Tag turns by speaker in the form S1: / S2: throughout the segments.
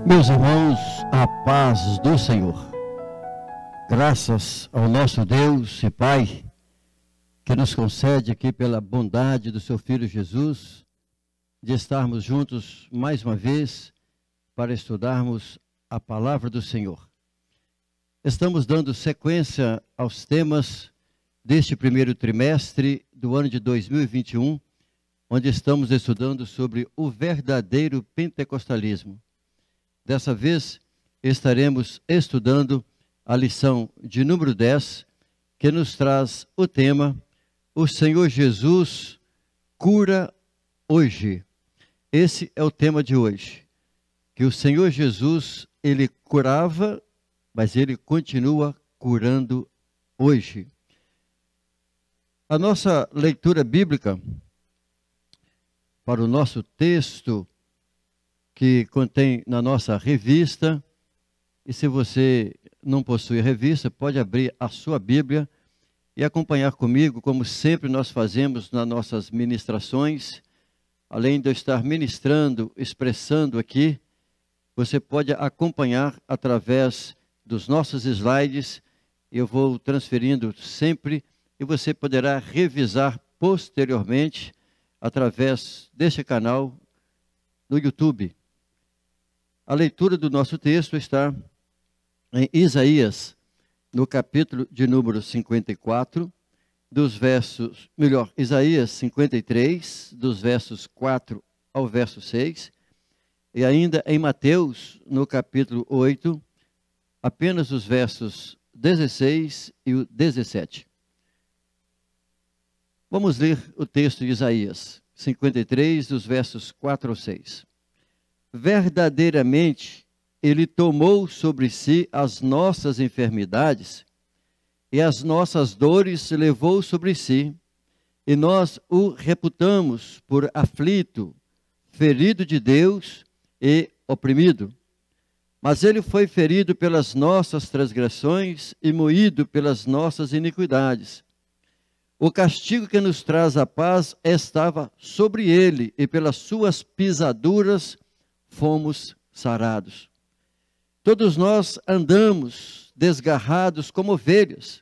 S1: Meus irmãos, a paz do Senhor. Graças ao nosso Deus e Pai, que nos concede aqui pela bondade do seu Filho Jesus, de estarmos juntos mais uma vez para estudarmos a palavra do Senhor. Estamos dando sequência aos temas deste primeiro trimestre do ano de 2021, onde estamos estudando sobre o verdadeiro pentecostalismo. Dessa vez, estaremos estudando a lição de número 10, que nos traz o tema: O Senhor Jesus cura hoje. Esse é o tema de hoje. Que o Senhor Jesus, Ele curava, mas Ele continua curando hoje. A nossa leitura bíblica para o nosso texto, que contém na nossa revista, e se você não possui a revista, pode abrir a sua Bíblia e acompanhar comigo, como sempre nós fazemos nas nossas ministrações. Além de eu estar ministrando, expressando aqui, você pode acompanhar através dos nossos slides. Eu vou transferindo sempre e você poderá revisar posteriormente através deste canal no YouTube. A leitura do nosso texto está em Isaías, no capítulo de número 54, Isaías 53, dos versos 4 ao verso 6, e ainda em Mateus, no capítulo 8, apenas os versos 16 e o 17. Vamos ler o texto de Isaías 53, dos versos 4 ao 6. Verdadeiramente, Ele tomou sobre si as nossas enfermidades e as nossas dores levou sobre si, e nós o reputamos por aflito, ferido de Deus e oprimido. Mas Ele foi ferido pelas nossas transgressões e moído pelas nossas iniquidades. O castigo que nos traz a paz estava sobre Ele, e pelas suas pisaduras fomos sarados. Todos nós andamos desgarrados como ovelhas.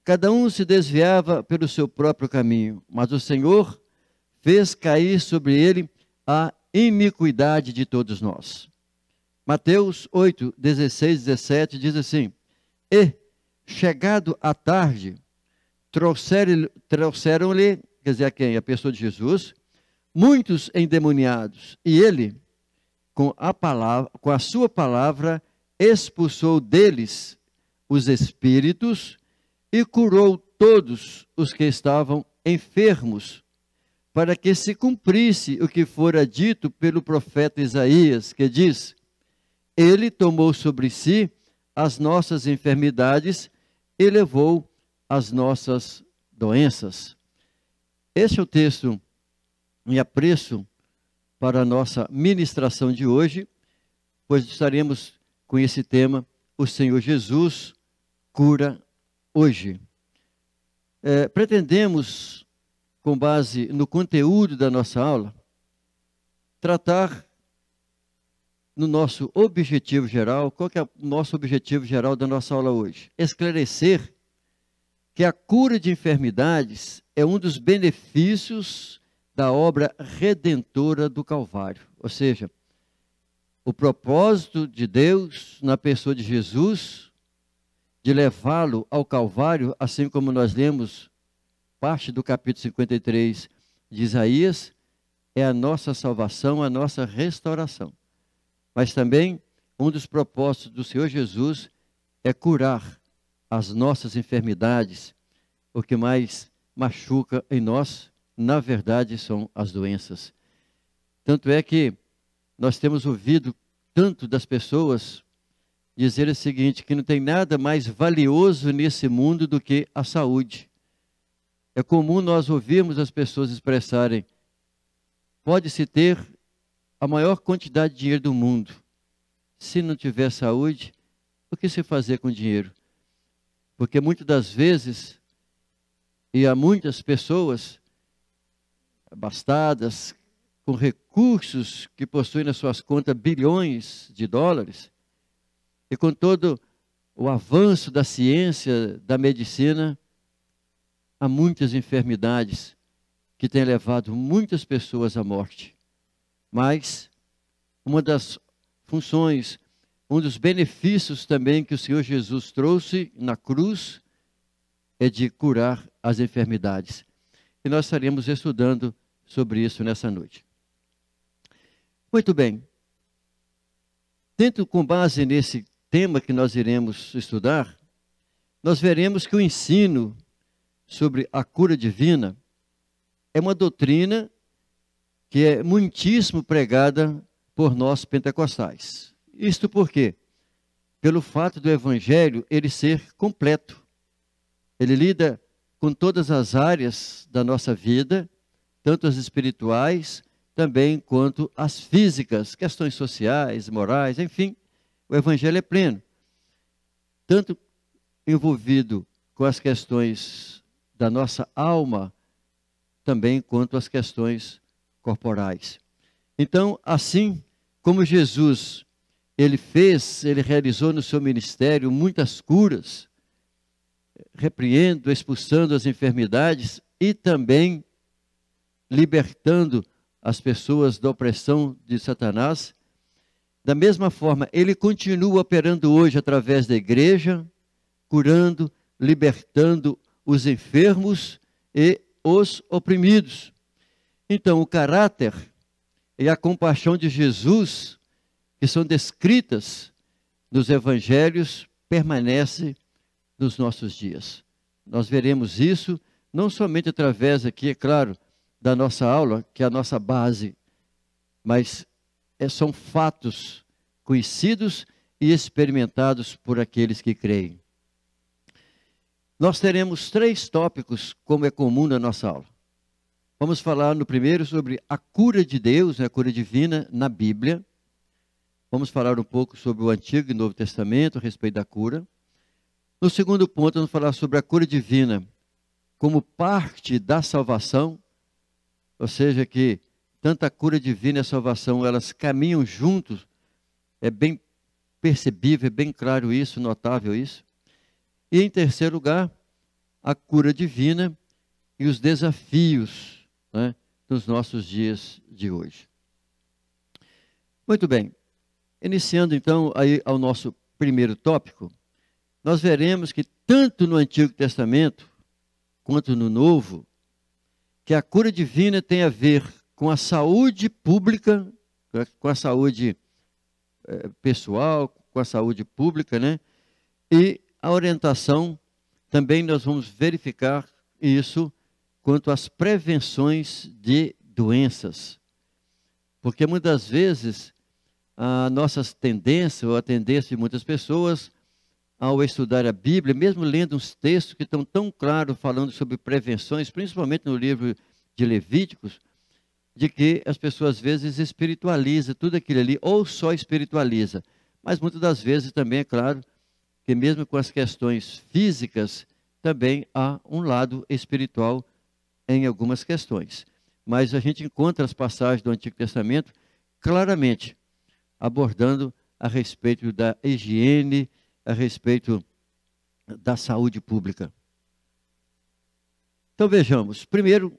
S1: Cada um se desviava pelo seu próprio caminho, mas o Senhor fez cair sobre ele a iniquidade de todos nós. Mateus 8, 16, 17 diz assim: E, chegado a tarde, trouxeram-lhe, quer dizer, a quem? A pessoa de Jesus, muitos endemoniados, e ele, com a sua palavra, expulsou deles os espíritos e curou todos os que estavam enfermos, para que se cumprisse o que fora dito pelo profeta Isaías, que diz: Ele tomou sobre si as nossas enfermidades e levou as nossas doenças. Este é o texto em apreço para a nossa ministração de hoje, pois estaremos com esse tema: O Senhor Jesus cura hoje. Pretendemos, com base no conteúdo da nossa aula, tratar no nosso objetivo geral. Qual que é o nosso objetivo geral da nossa aula hoje? Esclarecer que a cura de enfermidades é um dos benefícios da obra redentora do Calvário. Ou seja, o propósito de Deus na pessoa de Jesus, de levá-lo ao Calvário, assim como nós lemos parte do capítulo 53 de Isaías, é a nossa salvação, a nossa restauração. Mas também, um dos propósitos do Senhor Jesus é curar as nossas enfermidades. O que mais machuca em nós, na verdade, são as doenças. Tanto é que nós temos ouvido tanto das pessoas dizer o seguinte, que não tem nada mais valioso nesse mundo do que a saúde. É comum nós ouvirmos as pessoas expressarem: pode-se ter a maior quantidade de dinheiro do mundo, se não tiver saúde, o que se fazer com dinheiro? Porque muitas das vezes, e há muitas pessoas abastadas, com recursos que possuem nas suas contas bilhões de dólares, e com todo o avanço da ciência, da medicina, há muitas enfermidades que têm levado muitas pessoas à morte. Mas uma das funções, um dos benefícios também que o Senhor Jesus trouxe na cruz é de curar as enfermidades. E nós estaremos estudando sobre isso nessa noite. Muito bem. Dentro, com base nesse tema que nós iremos estudar, nós veremos que o ensino sobre a cura divina é uma doutrina que é muitíssimo pregada por nós pentecostais. Isto por quê? Pelo fato do evangelho ele ser completo. Ele lida com todas as áreas da nossa vida, tanto as espirituais, também quanto as físicas, questões sociais, morais, enfim, o evangelho é pleno. Tanto envolvido com as questões da nossa alma, também quanto as questões corporais. Então, assim como Jesus, ele realizou no seu ministério muitas curas, repreendendo, expulsando as enfermidades e também libertando as pessoas da opressão de Satanás. Da mesma forma, ele continua operando hoje através da igreja, curando, libertando os enfermos e os oprimidos. Então, o caráter e a compaixão de Jesus, que são descritas nos evangelhos, permanece nos nossos dias. Nós veremos isso não somente através aqui, é claro, da nossa aula, que é a nossa base, mas são fatos conhecidos e experimentados por aqueles que creem. Nós teremos 3 tópicos, como é comum na nossa aula. Vamos falar no primeiro sobre a cura de Deus, a cura divina na Bíblia. Vamos falar um pouco sobre o Antigo e Novo Testamento a respeito da cura. No segundo ponto, vamos falar sobre a cura divina como parte da salvação, ou seja, que tanto a cura divina e a salvação, elas caminham juntos, é bem percebível, é bem claro isso, notável isso. E em terceiro lugar, a cura divina e os desafios, né, dos nossos dias de hoje. Muito bem, iniciando então aí ao nosso primeiro tópico, nós veremos que tanto no Antigo Testamento quanto no Novo, que a cura divina tem a ver com a saúde pública, com a saúde pessoal, com a saúde pública, né? E a orientação, também nós vamos verificar isso quanto às prevenções de doenças. Porque muitas vezes a nossa tendência, ou a tendência de muitas pessoas, ao estudar a Bíblia, mesmo lendo uns textos que estão tão claros falando sobre prevenções, principalmente no livro de Levíticos, de que as pessoas às vezes espiritualizam tudo aquilo ali, ou só espiritualiza. Mas muitas das vezes também é claro que mesmo com as questões físicas, também há um lado espiritual em algumas questões. Mas a gente encontra as passagens do Antigo Testamento claramente abordando a respeito da higiene, a respeito da saúde pública. Então vejamos, primeiro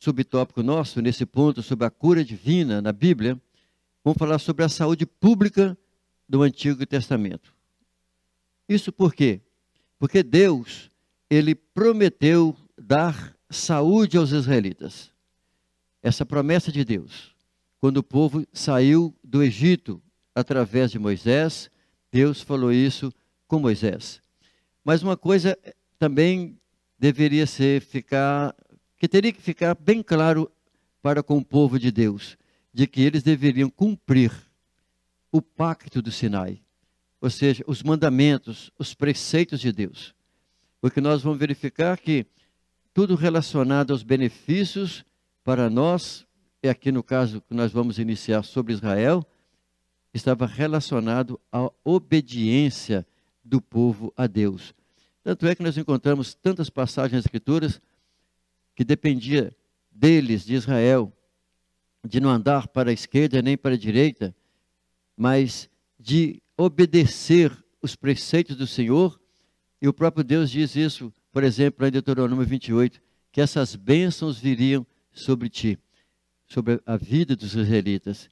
S1: subtópico nosso, nesse ponto, sobre a cura divina na Bíblia, vamos falar sobre a saúde pública do Antigo Testamento. Isso por quê? Porque Deus, ele prometeu dar saúde aos israelitas. Essa promessa de Deus, quando o povo saiu do Egito através de Moisés, Deus falou isso com Moisés. Mas uma coisa também deveria que teria que ficar bem claro para com o povo de Deus, de que eles deveriam cumprir o pacto do Sinai, ou seja, os mandamentos, os preceitos de Deus. Porque nós vamos verificar que tudo relacionado aos benefícios para nós, e aqui no caso que nós vamos iniciar sobre Israel, estava relacionado à obediência do povo a Deus. Tanto é que nós encontramos tantas passagens nas Escrituras que dependia deles, de Israel, de não andar para a esquerda nem para a direita, mas de obedecer os preceitos do Senhor. E o próprio Deus diz isso, por exemplo, em Deuteronômio 28, que essas bênçãos viriam sobre ti, sobre a vida dos israelitas.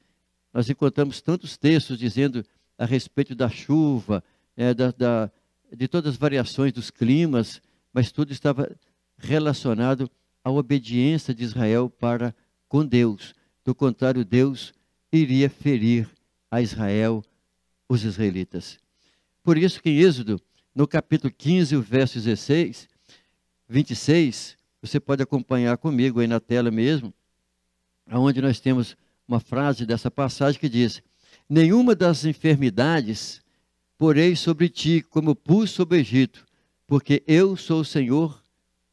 S1: Nós encontramos tantos textos dizendo a respeito da chuva, de todas as variações dos climas, mas tudo estava relacionado à obediência de Israel para com Deus. Do contrário, Deus iria ferir a Israel, os israelitas. Por isso que em Êxodo, no capítulo 15, o verso 26, você pode acompanhar comigo aí na tela mesmo, onde nós temos uma frase dessa passagem que diz: nenhuma das enfermidades porei sobre ti como pus sobre o Egito, porque eu sou o Senhor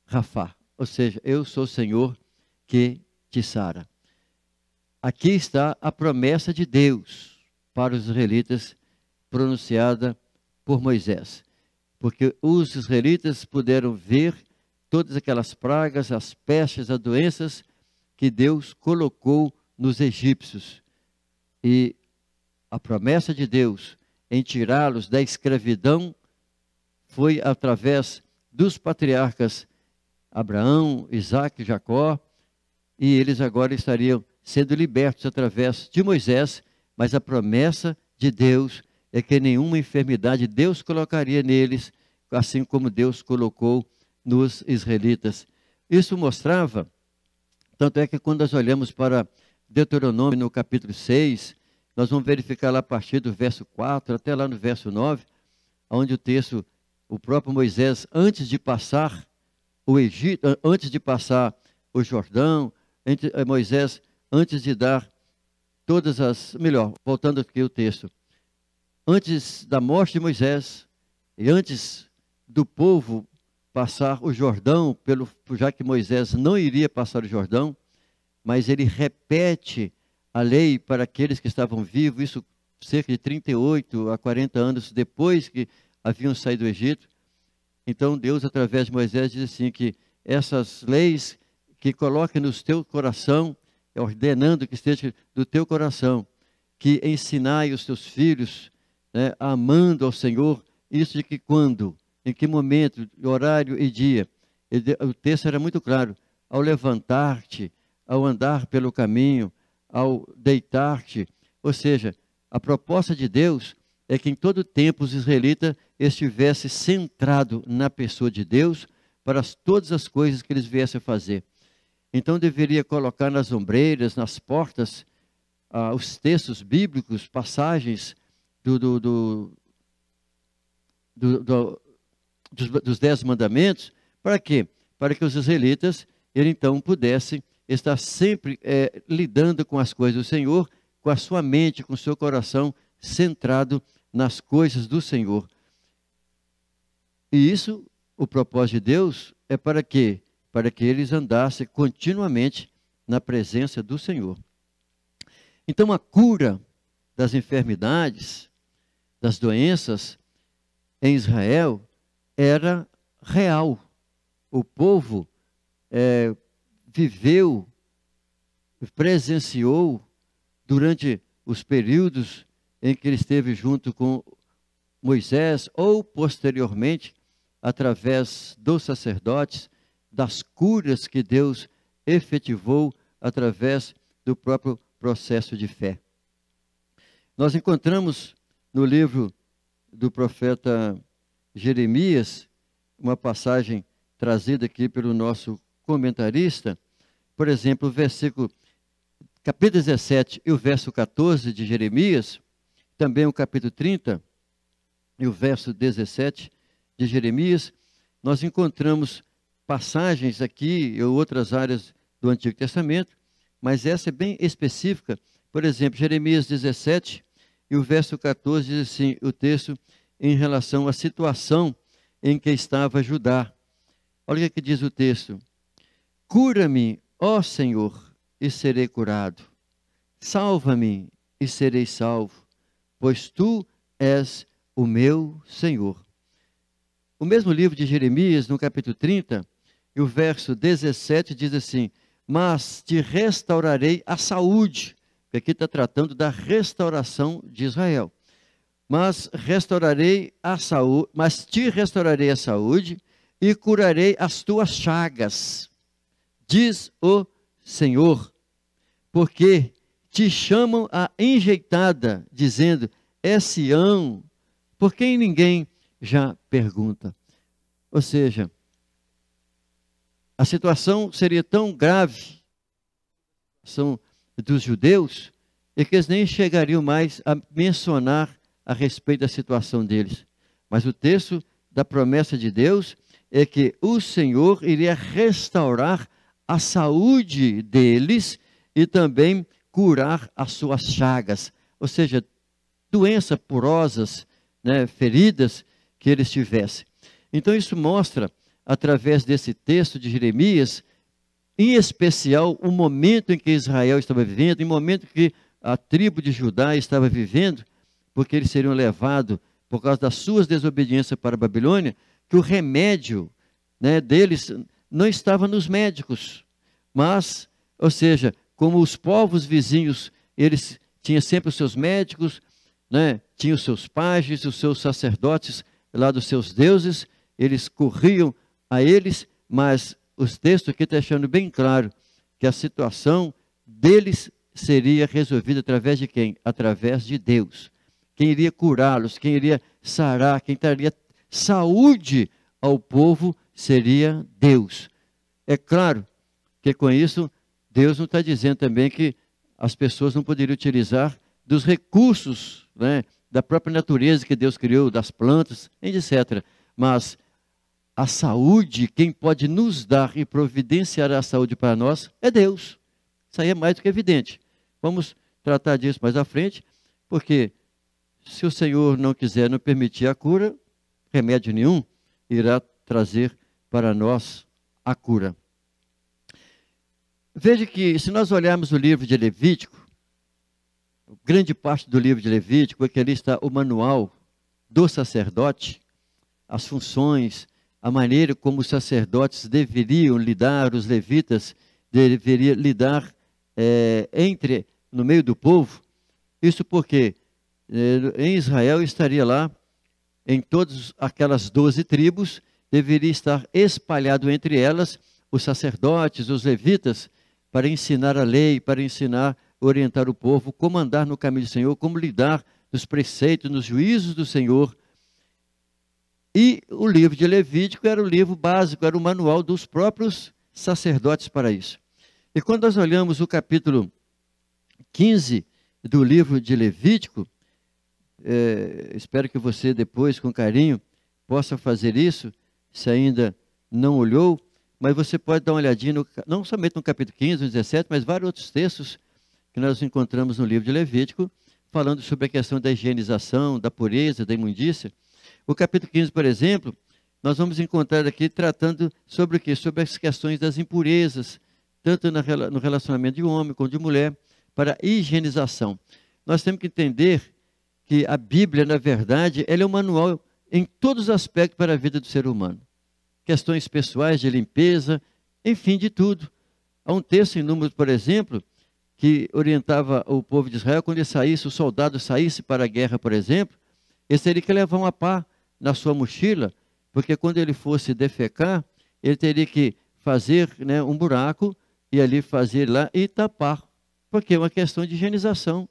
S1: Rafá, ou seja, eu sou o Senhor que te sara. Aqui está a promessa de Deus para os israelitas, pronunciada por Moisés. Porque os israelitas puderam ver todas aquelas pragas, as pestes, as doenças que Deus colocou nos egípcios. E a promessa de Deus em tirá-los da escravidão foi através dos patriarcas Abraão, Isaque e Jacó, e eles agora estariam sendo libertos através de Moisés, mas a promessa de Deus é que nenhuma enfermidade Deus colocaria neles, assim como Deus colocou nos israelitas. Isso mostrava, tanto é que quando nós olhamos para Deuteronômio no capítulo 6, nós vamos verificar lá a partir do verso 4 até lá no verso 9, onde o texto, o próprio Moisés, antes de passar o Egito, antes de passar o Jordão, Moisés, antes de dar todas as... Melhor, voltando aqui o texto. Antes da morte de Moisés, e antes do povo passar o Jordão, já que Moisés não iria passar o Jordão, mas ele repete a lei para aqueles que estavam vivos, isso cerca de 38 a 40 anos depois que haviam saído do Egito. Então Deus, através de Moisés, diz assim que essas leis que coloque no teu coração, ordenando que esteja do teu coração, que ensinai os teus filhos, né, amando ao Senhor, isso de que quando, em que momento, horário e dia. O texto era muito claro: ao levantar-te, ao andar pelo caminho, ao deitar-te. Ou seja, a proposta de Deus é que em todo tempo os israelitas estivessem centrados na pessoa de Deus para todas as coisas que eles viessem a fazer. Então deveria colocar nas ombreiras, nas portas, os textos bíblicos, passagens dos 10 mandamentos. Para quê? Para que os israelitas, ele então pudessem estar sempre lidando com as coisas do Senhor, com a sua mente, com o seu coração centrado nas coisas do Senhor. E isso, o propósito de Deus é para quê? Para que eles andassem continuamente na presença do Senhor. Então a cura das enfermidades, das doenças em Israel era real. O povo viveu, presenciou durante os períodos em que ele esteve junto com Moisés, ou posteriormente, através dos sacerdotes, das curas que Deus efetivou através do próprio processo de fé. Nós encontramos no livro do profeta Jeremias, uma passagem trazida aqui pelo nosso comentarista, por exemplo, o versículo, capítulo 17 e o verso 14 de Jeremias, também o capítulo 30 e o verso 17 de Jeremias, nós encontramos passagens aqui em outras áreas do Antigo Testamento, mas essa é bem específica. Por exemplo, Jeremias 17 e o verso 14 diz assim, o texto em relação à situação em que estava Judá. Olha o que diz o texto: cura-me, ó Senhor, e serei curado. Salva-me e serei salvo, pois tu és o meu Senhor. O mesmo livro de Jeremias, no capítulo 30, e o verso 17 diz assim: mas te restaurarei a saúde. Porque aqui está tratando da restauração de Israel. Mas te restaurarei a saúde e curarei as tuas chagas, diz o Senhor, porque te chamam a enjeitada, dizendo, é Sião, por quem ninguém já pergunta. Ou seja, a situação seria tão grave, são dos judeus, e que eles nem chegariam mais a mencionar a respeito da situação deles. Mas o texto da promessa de Deus é que o Senhor iria restaurar a saúde deles e também curar as suas chagas, ou seja, doenças porosas, né, feridas que eles tivessem. Então isso mostra, através desse texto de Jeremias, em especial o momento em que Israel estava vivendo, em momento que a tribo de Judá estava vivendo, porque eles seriam levados por causa das suas desobediências para a Babilônia, que o remédio, né, deles não estava nos médicos, mas, ou seja, como os povos vizinhos, eles tinham sempre os seus médicos, né, tinham os seus pajes, os seus sacerdotes lá dos seus deuses, eles corriam a eles, mas os textos aqui estão deixando bem claro que a situação deles seria resolvida através de quem? Através de Deus. Quem iria curá-los, quem iria sarar, quem traria saúde ao povo seria Deus. É claro que com isso, Deus não está dizendo também que as pessoas não poderiam utilizar dos recursos, né, da própria natureza que Deus criou, das plantas, etc. Mas a saúde, quem pode nos dar e providenciar a saúde para nós é Deus. Isso aí é mais do que evidente. Vamos tratar disso mais à frente, porque se o Senhor não quiser, não permitir a cura, remédio nenhum irá trazer para nós a cura. Veja que, se nós olharmos o livro de Levítico, grande parte do livro de Levítico é que ali está o manual do sacerdote, as funções, a maneira como os sacerdotes deveriam lidar, os levitas deveriam lidar no meio do povo. Isso porque em Israel estaria lá, em todas aquelas 12 tribos, deveria estar espalhado entre elas os sacerdotes, os levitas, para ensinar a lei, para ensinar, orientar o povo, como andar no caminho do Senhor, como lidar nos preceitos, nos juízos do Senhor. E o livro de Levítico era o livro básico, era o manual dos próprios sacerdotes para isso. E quando nós olhamos o capítulo 15 do livro de Levítico, espero que você depois, com carinho, possa fazer isso, se ainda não olhou, mas você pode dar uma olhadinha, não somente no capítulo 15, no 17, mas vários outros textos que nós encontramos no livro de Levítico, falando sobre a questão da higienização, da pureza, da imundícia. O capítulo 15, por exemplo, nós vamos encontrar aqui tratando sobre o quê? Sobre as questões das impurezas, tanto no relacionamento de homem como de mulher, para a higienização. Nós temos que entender que a Bíblia, na verdade, ela é um manual em todos os aspectos para a vida do ser humano. Questões pessoais de limpeza, enfim, de tudo. Há um texto em Números, por exemplo, que orientava o povo de Israel, quando ele saísse, o soldado saísse para a guerra, por exemplo, ele teria que levar uma pá na sua mochila, porque quando ele fosse defecar, ele teria que fazer, né, um buraco, e ali fazer lá e tapar, porque é uma questão de higienização,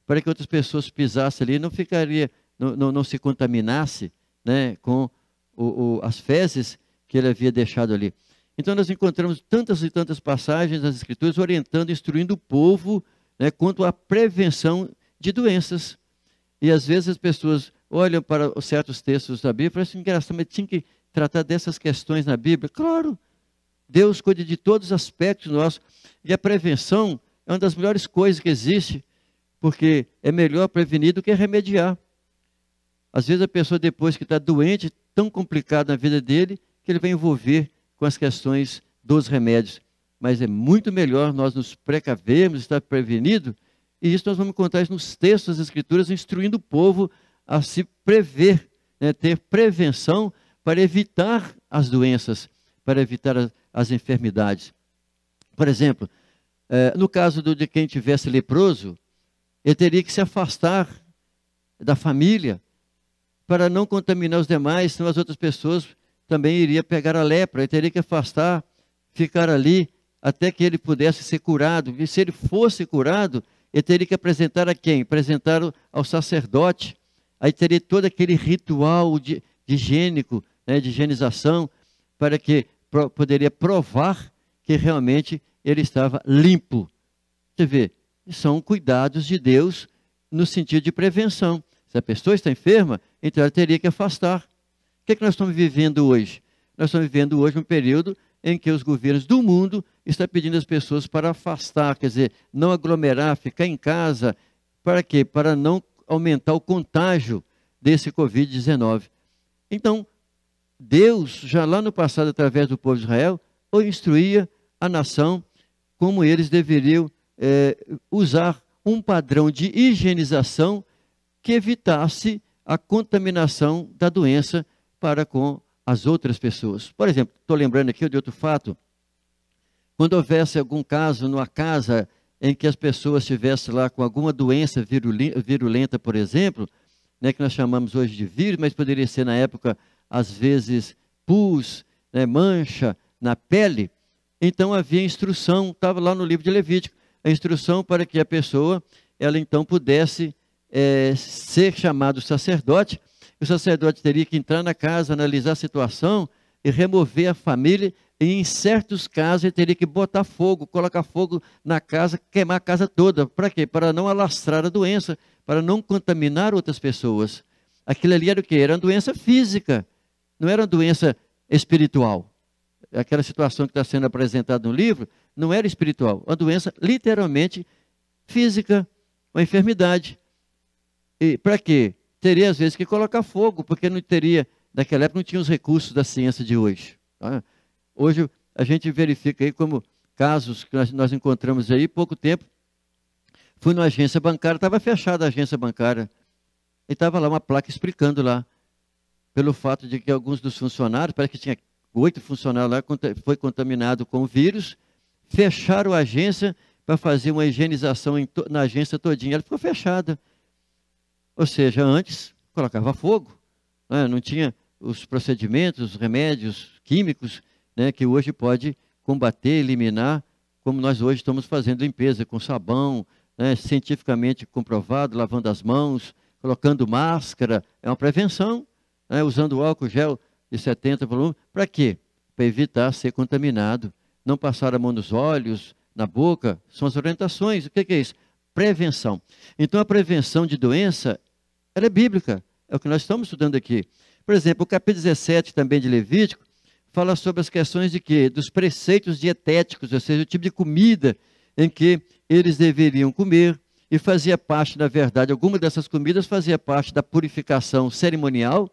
S1: para que outras pessoas pisassem ali, não se contaminasse, né, com as fezes que ele havia deixado ali. Então nós encontramos tantas e tantas passagens das Escrituras orientando, instruindo o povo, né, quanto à prevenção de doenças. E às vezes as pessoas olham para certos textos da Bíblia e falam assim, engraçado, mas tinha que tratar dessas questões na Bíblia. Claro, Deus cuida de todos os aspectos nossos. E a prevenção é uma das melhores coisas que existe, porque é melhor prevenir do que remediar. Às vezes a pessoa, depois que está doente, tão complicado na vida dele, que ele vai envolver com as questões dos remédios. Mas é muito melhor nós nos precavermos, estar prevenido, e isso nós vamos encontrar nos textos das Escrituras, instruindo o povo a se prever, né, ter prevenção para evitar as doenças, para evitar as enfermidades. Por exemplo, no caso de quem tivesse leproso, ele teria que se afastar da família para não contaminar os demais, senão as outras pessoas também iriam pegar a lepra. Ele teria que afastar, ficar ali, até que ele pudesse ser curado. E se ele fosse curado, ele teria que apresentar a quem? Apresentar ao sacerdote. Aí teria todo aquele ritual de higiênico, né, de higienização, para que poderia provar que realmente ele estava limpo. Você vê, são cuidados de Deus no sentido de prevenção. Se a pessoa está enferma, então ela teria que afastar. O que é que nós estamos vivendo hoje? Nós estamos vivendo hoje um período em que os governos do mundo estão pedindo às pessoas para afastar, quer dizer, não aglomerar, ficar em casa. Para quê? Para não aumentar o contágio desse Covid-19. Então, Deus, já lá no passado, através do povo de Israel, instruía a nação como eles deveriam usar um padrão de higienização que evitasse a contaminação da doença para com as outras pessoas. Por exemplo, estou lembrando aqui de outro fato, quando houvesse algum caso numa casa em que as pessoas estivessem lá com alguma doença virulenta, por exemplo, né, que nós chamamos hoje de vírus, mas poderia ser na época, às vezes, pus, né, mancha na pele. Então havia instrução, estava lá no livro de Levítico, a instrução para que a pessoa, ela então pudesse ser chamado sacerdote. O sacerdote teria que entrar na casa, analisar a situação e remover a família. E em certos casos ele teria que botar fogo, colocar fogo na casa, queimar a casa toda. Para quê? Para não alastrar a doença, para não contaminar outras pessoas. Aquilo ali era o quê? Era uma doença física, não era uma doença espiritual. Aquela situação que está sendo apresentada no livro não era espiritual, uma doença literalmente física, uma enfermidade. E para quê? Teria às vezes que colocar fogo, porque não teria, naquela época não tinha os recursos da ciência de hoje. Tá? Hoje a gente verifica aí como casos que nós encontramos aí, pouco tempo, fui numa agência bancária, estava fechada a agência bancária, e estava lá uma placa explicando lá, pelo fato de que alguns dos funcionários, parece que tinha 8 funcionários lá, foi contaminado com o vírus, fecharam a agência para fazer uma higienização na agência todinha, ela ficou fechada. Ou seja, antes colocava fogo, né? Não tinha os procedimentos, os remédios químicos, né, que hoje pode combater, eliminar, como nós hoje estamos fazendo limpeza com sabão, né, cientificamente comprovado, lavando as mãos, colocando máscara, é uma prevenção, né, usando álcool gel de 70 volumes, para quê? Para evitar ser contaminado, não passar a mão nos olhos, na boca, são as orientações. O que é isso? Prevenção. Então a prevenção de doença, ela é bíblica, é o que nós estamos estudando aqui. Por exemplo, o capítulo 17 também de Levítico, fala sobre as questões de quê? Dos preceitos dietéticos, ou seja, o tipo de comida em que eles deveriam comer, e fazia parte, na verdade, alguma dessas comidas fazia parte da purificação cerimonial,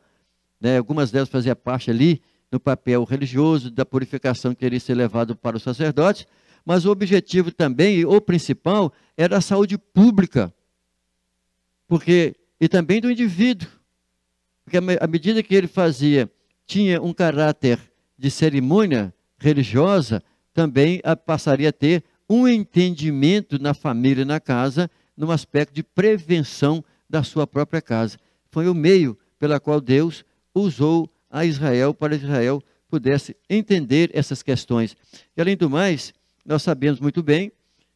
S1: né? Algumas delas fazia parte ali no papel religioso, da purificação que iria ser levado para os sacerdotes, mas o objetivo também, o principal, era a saúde pública, e também do indivíduo, porque à medida que ele tinha um caráter de cerimônia religiosa, também passaria a ter um entendimento na família e na casa, no aspecto de prevenção da sua própria casa. Foi o meio pela qual Deus usou a Israel, para Israel pudesse entender essas questões. E além do mais, nós sabemos muito bem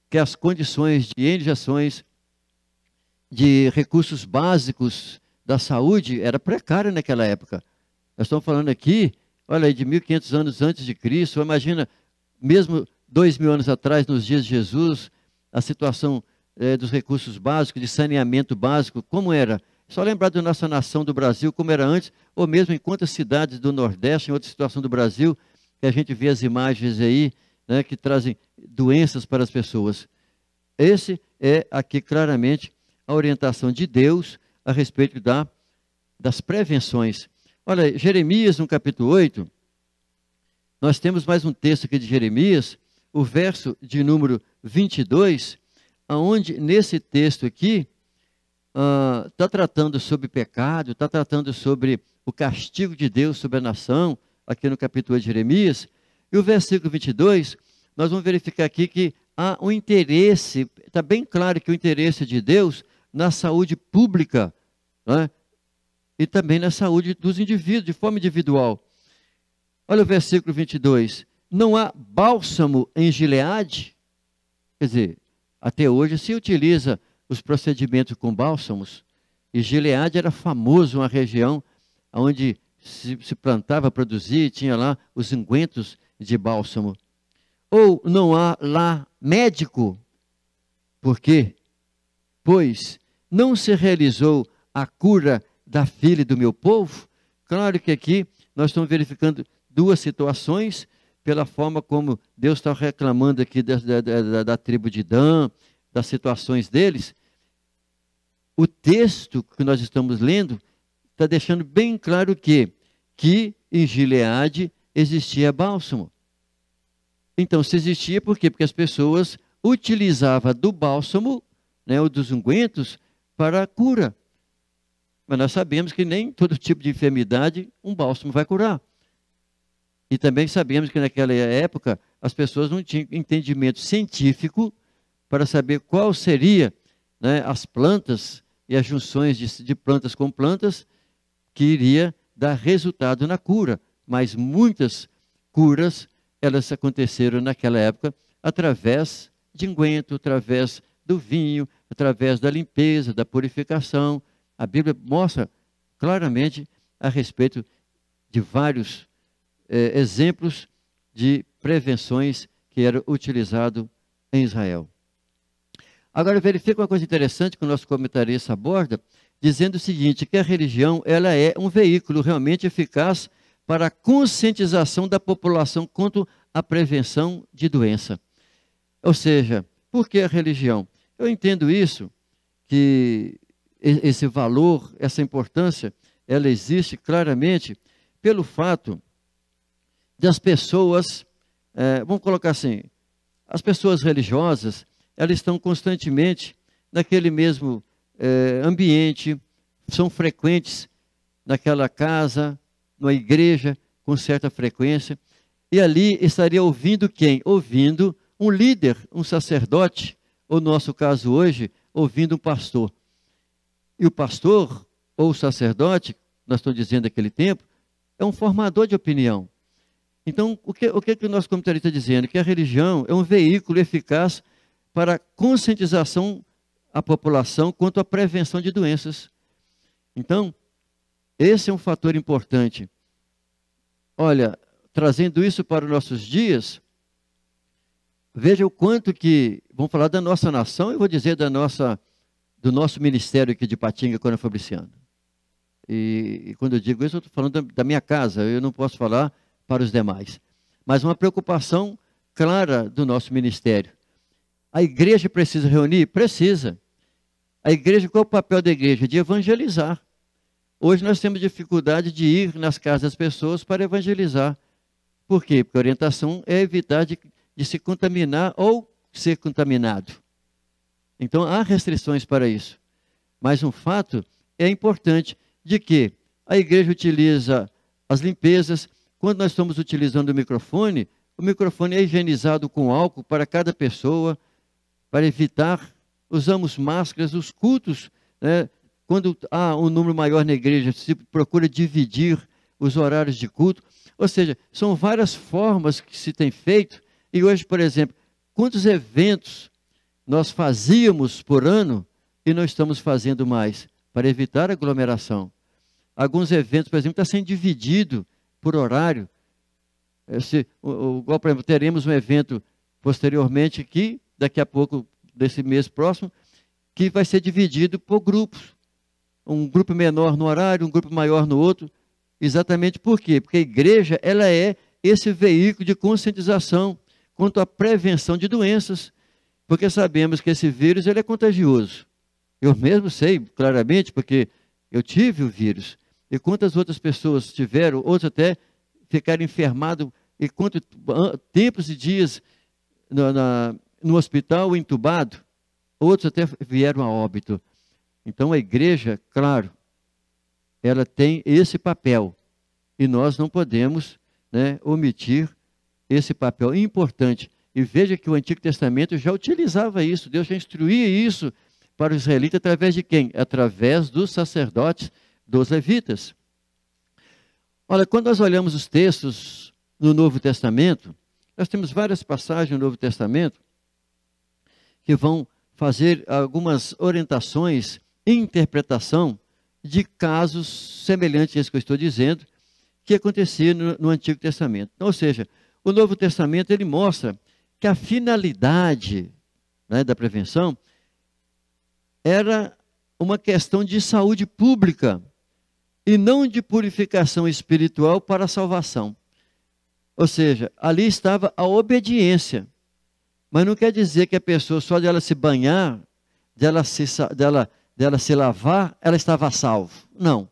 S1: que as condições de injeções de recursos básicos da saúde era precária naquela época. Nós estamos falando aqui, olha aí, de 1500 anos antes de Cristo. Imagina, mesmo 2000 anos atrás, nos dias de Jesus, a situação dos recursos básicos, de saneamento básico, como era? Só lembrar da nossa nação do Brasil, como era antes, ou mesmo em quantas cidades do Nordeste, em outra situação do Brasil, que a gente vê as imagens aí, né, que trazem doenças para as pessoas. Esse é aqui claramente a orientação de Deus a respeito das prevenções. Olha, Jeremias, no capítulo 8, nós temos mais um texto aqui de Jeremias, o verso de número 22, onde nesse texto aqui, está tratando sobre pecado, está tratando sobre o castigo de Deus sobre a nação, aqui no capítulo 8 de Jeremias, e o versículo 22, nós vamos verificar aqui que há um interesse, está bem claro que o interesse de Deus na saúde pública, né? E também na saúde dos indivíduos, de forma individual. Olha o versículo 22. Não há bálsamo em Gileade? Quer dizer, até hoje se utiliza os procedimentos com bálsamos. E Gileade era famoso, uma região onde se plantava, produzia, e tinha lá os ungüentos de bálsamo. Ou não há lá médico? Por quê? Pois não se realizou a cura da filha do meu povo? Claro que aqui nós estamos verificando duas situações, pela forma como Deus está reclamando aqui da tribo de Dan, das situações deles. O texto que nós estamos lendo está deixando bem claro que em Gileade existia bálsamo. Então, se existia, por quê? Porque as pessoas utilizavam do bálsamo, né, ou dos ungüentos, para a cura. Mas nós sabemos que nem todo tipo de enfermidade um bálsamo vai curar. E também sabemos que naquela época as pessoas não tinham entendimento científico para saber qual seria, né, as plantas e as junções de plantas com plantas que iria dar resultado na cura. Mas muitas curas, elas aconteceram naquela época através de ungüento, através do vinho, através da limpeza, da purificação. A Bíblia mostra claramente a respeito de vários exemplos de prevenções que eram utilizados em Israel. Agora verifica uma coisa interessante que o nosso comentarista aborda, dizendo o seguinte, que a religião ela é um veículo realmente eficaz para a conscientização da população quanto à prevenção de doença. Ou seja, por que a religião? Eu entendo isso, que esse valor, essa importância, ela existe claramente pelo fato das pessoas, vamos colocar assim, as pessoas religiosas, elas estão constantemente naquele mesmo ambiente, são frequentes naquela casa, na igreja, com certa frequência, e ali estaria ouvindo quem? Ouvindo um líder, um sacerdote, ou no nosso caso hoje, ouvindo um pastor. E o pastor, ou o sacerdote, nós estamos dizendo naquele tempo, é um formador de opinião. Então, o que o nosso comentarista está dizendo? Que a religião é um veículo eficaz para a conscientização à população quanto à prevenção de doenças. Então, esse é um fator importante. Olha, trazendo isso para os nossos dias, veja o quanto que, vamos falar da nossa nação, eu vou dizer do nosso ministério aqui de Patinga, Coronel Fabriciano. E quando eu digo isso, eu estou falando da minha casa, eu não posso falar para os demais. Mas uma preocupação clara do nosso ministério. A igreja precisa reunir? Precisa. A igreja, qual é o papel da igreja? De evangelizar. Hoje nós temos dificuldade de ir nas casas das pessoas para evangelizar. Por quê? Porque a orientação é evitar de se contaminar ou ser contaminado. Então há restrições para isso. Mas um fato é importante de que a igreja utiliza as limpezas. Quando nós estamos utilizando o microfone é higienizado com álcool para cada pessoa, para evitar, usamos máscaras, os cultos, né, quando há um número maior na igreja, se procura dividir os horários de culto. Ou seja, são várias formas que se tem feito. E hoje, por exemplo, quantos eventos nós fazíamos por ano e não estamos fazendo mais, para evitar aglomeração. Alguns eventos, por exemplo, estão sendo divididos por horário. Igual, por exemplo, teremos um evento posteriormente aqui, daqui a pouco, desse mês próximo, que vai ser dividido por grupos. Um grupo menor no horário, um grupo maior no outro. Exatamente por quê? Porque a igreja, ela é esse veículo de conscientização quanto à prevenção de doenças. Porque sabemos que esse vírus ele é contagioso. Eu mesmo sei claramente, porque eu tive o vírus. E quantas outras pessoas tiveram, outros até ficaram enfermados, e quantos tempos e dias no hospital entubado, outros até vieram a óbito. Então a igreja, claro, ela tem esse papel, e nós não podemos, né, omitir esse papel importante, E veja que o Antigo Testamento já utilizava isso, Deus já instruía isso para os israelitas através de quem? Através dos sacerdotes, dos levitas. Olha, quando nós olhamos os textos no Novo Testamento, nós temos várias passagens no Novo Testamento que vão fazer algumas orientações e interpretação de casos semelhantes a esse que eu estou dizendo, que acontecia no Antigo Testamento. Então, ou seja, o Novo Testamento ele mostra que a finalidade, né, da prevenção era uma questão de saúde pública e não de purificação espiritual para a salvação. Ou seja, ali estava a obediência. Mas não quer dizer que a pessoa, só de ela se banhar, dela se lavar, ela estava a salvo. Não.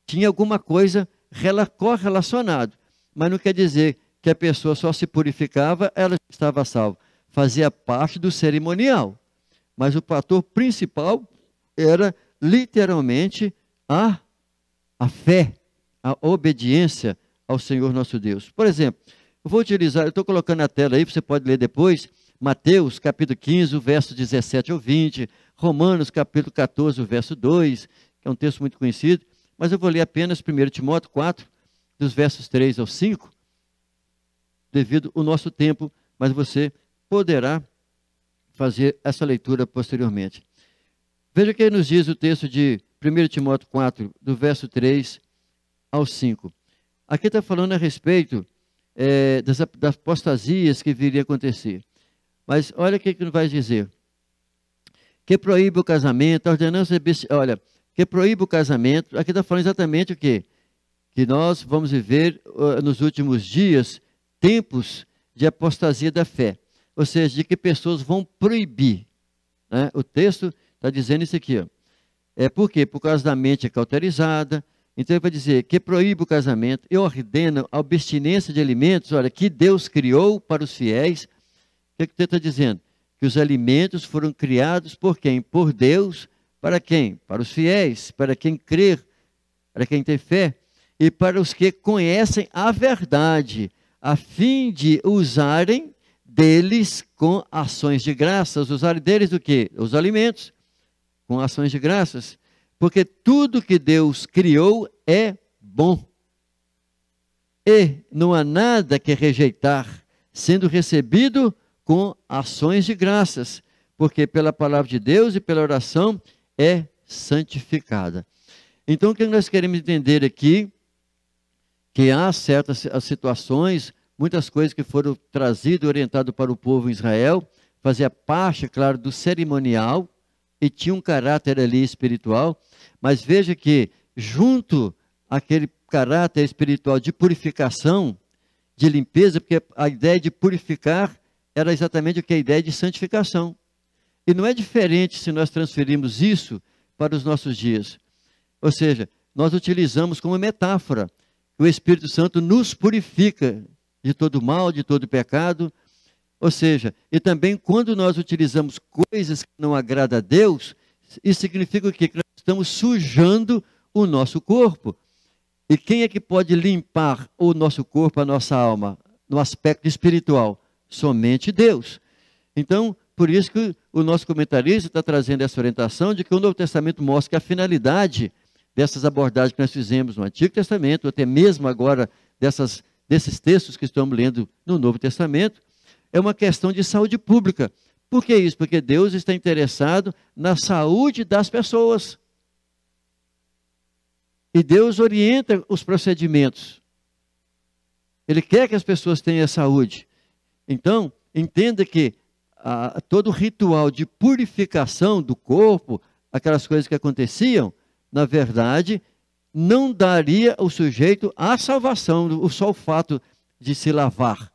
S1: Tinha alguma coisa correlacionada. Mas não quer dizer que a pessoa só se purificava, ela estava a salvo. Fazia parte do cerimonial. Mas o fator principal era literalmente a fé, a obediência ao Senhor nosso Deus. Por exemplo, eu vou utilizar, eu estou colocando na tela aí, você pode ler depois, Mateus capítulo 15, o verso 17 ao 20, Romanos capítulo 14, o verso 2, que é um texto muito conhecido, mas eu vou ler apenas 1 Timóteo 4, dos versos 3 ao 5, devido ao nosso tempo, mas você poderá fazer essa leitura posteriormente. Veja que nos diz o texto de 1 Timóteo 4, do verso 3 ao 5. Aqui está falando a respeito das apostasias que viria a acontecer. Mas olha o que ele vai dizer. Que proíbe o casamento, a ordenança que proíbe o casamento, aqui está falando exatamente o quê? Que nós vamos viver nos últimos dias tempos de apostasia da fé. Ou seja, de que pessoas vão proibir. Né? O texto está dizendo isso aqui. Por quê? Por causa da mente cauterizada. Então ele vai dizer que proíbe o casamento e ordena a abstinência de alimentos, olha, que Deus criou para os fiéis. O que ele está dizendo? Que os alimentos foram criados por quem? Por Deus. Para quem? Para os fiéis, para quem crer, para quem tem fé. E para os que conhecem a verdade, a fim de usarem deles com ações de graças. Usarem deles o quê? Os alimentos, com ações de graças. Porque tudo que Deus criou é bom. E não há nada que rejeitar, sendo recebido com ações de graças. Porque pela palavra de Deus e pela oração é santificada. Então o que nós queremos entender aqui? Que há certas situações, muitas coisas que foram trazidas e orientadas para o povo em Israel, fazia parte, claro, do cerimonial, e tinha um caráter ali espiritual, mas veja que junto àquele caráter espiritual de purificação, de limpeza, porque a ideia de purificar era exatamente o que? A ideia de santificação. E não é diferente se nós transferirmos isso para os nossos dias. Ou seja, nós utilizamos como metáfora, o Espírito Santo nos purifica de todo mal, de todo pecado. Ou seja, e também quando nós utilizamos coisas que não agradam a Deus, isso significa o quê? Que nós estamos sujando o nosso corpo. E quem é que pode limpar o nosso corpo, a nossa alma, no aspecto espiritual? Somente Deus. Então, por isso que o nosso comentarista está trazendo essa orientação de que o Novo Testamento mostra que a finalidade dessas abordagens que nós fizemos no Antigo Testamento, até mesmo agora desses textos que estamos lendo no Novo Testamento, é uma questão de saúde pública. Por que isso? Porque Deus está interessado na saúde das pessoas. E Deus orienta os procedimentos. Ele quer que as pessoas tenham saúde. Então, entenda que todo o ritual de purificação do corpo, aquelas coisas que aconteciam, na verdade, não daria o sujeito à salvação, só o fato de se lavar.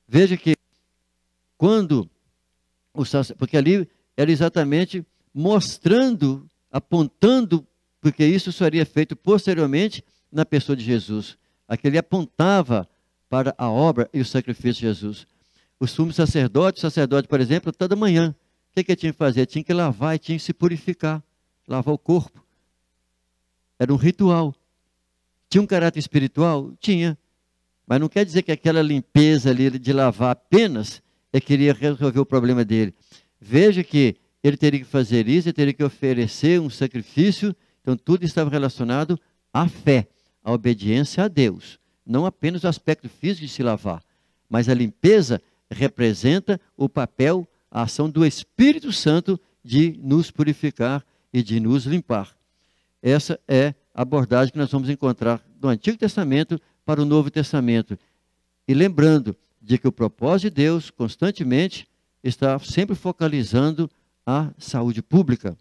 S1: Veja que quando porque ali era exatamente mostrando, apontando, porque isso seria feito posteriormente na pessoa de Jesus. Aquele apontava para a obra e o sacrifício de Jesus. O sumo sacerdote, por exemplo, toda manhã, o que ele tinha que fazer? Tinha que lavar e tinha que se purificar, lavar o corpo. Era um ritual. Tinha um caráter espiritual? Tinha. Mas não quer dizer que aquela limpeza ali de lavar apenas queria resolver o problema dele. Veja que ele teria que fazer isso, ele teria que oferecer um sacrifício. Então, tudo estava relacionado à fé, à obediência a Deus. Não apenas o aspecto físico de se lavar, mas a limpeza representa o papel, a ação do Espírito Santo de nos purificar e de nos limpar. Essa é a abordagem que nós vamos encontrar do Antigo Testamento para o Novo Testamento. E lembrando de que o propósito de Deus constantemente está sempre focalizando a saúde pública.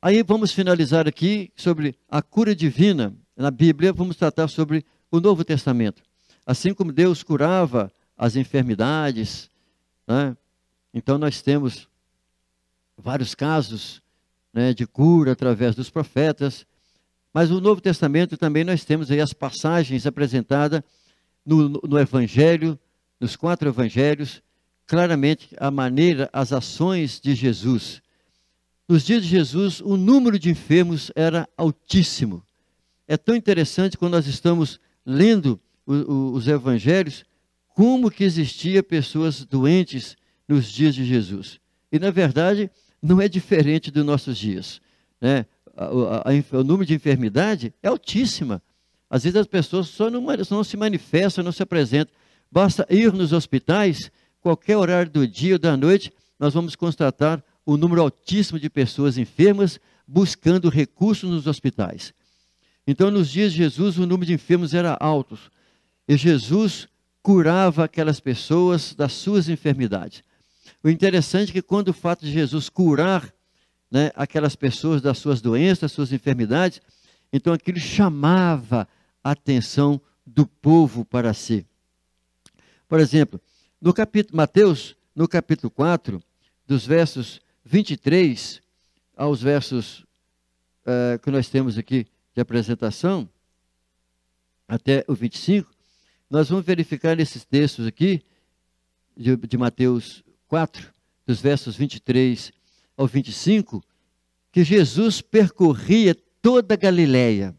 S1: Aí vamos finalizar aqui sobre a cura divina. Na Bíblia vamos tratar sobre o Novo Testamento. Assim como Deus curava as enfermidades, né? Então nós temos vários casos, né, de cura através dos profetas. Mas no Novo Testamento também nós temos aí as passagens apresentadas no Evangelho, nos 4 Evangelhos, claramente a maneira, as ações de Jesus. Nos dias de Jesus, o número de enfermos era altíssimo. É tão interessante quando nós estamos lendo os Evangelhos, como que existia pessoas doentes nos dias de Jesus. E, na verdade, não é diferente dos nossos dias, né? O número de enfermidade é altíssima. Às vezes as pessoas só não se manifestam, não se apresentam. Basta ir nos hospitais, qualquer horário do dia ou da noite, nós vamos constatar o número altíssimo de pessoas enfermas buscando recursos nos hospitais. Então, nos dias de Jesus, o número de enfermos era alto. E Jesus curava aquelas pessoas das suas enfermidades. O interessante é que quando o fato de Jesus curar, né, aquelas pessoas das suas doenças, das suas enfermidades, então aquilo chamava a atenção do povo para si. Por exemplo, no capítulo Mateus, no capítulo 4, dos versos 23 aos versos que nós temos aqui de apresentação, até o 25, nós vamos verificar nesses textos aqui, de Mateus 4, dos versos 23 ao 25, que Jesus percorria toda a Galileia,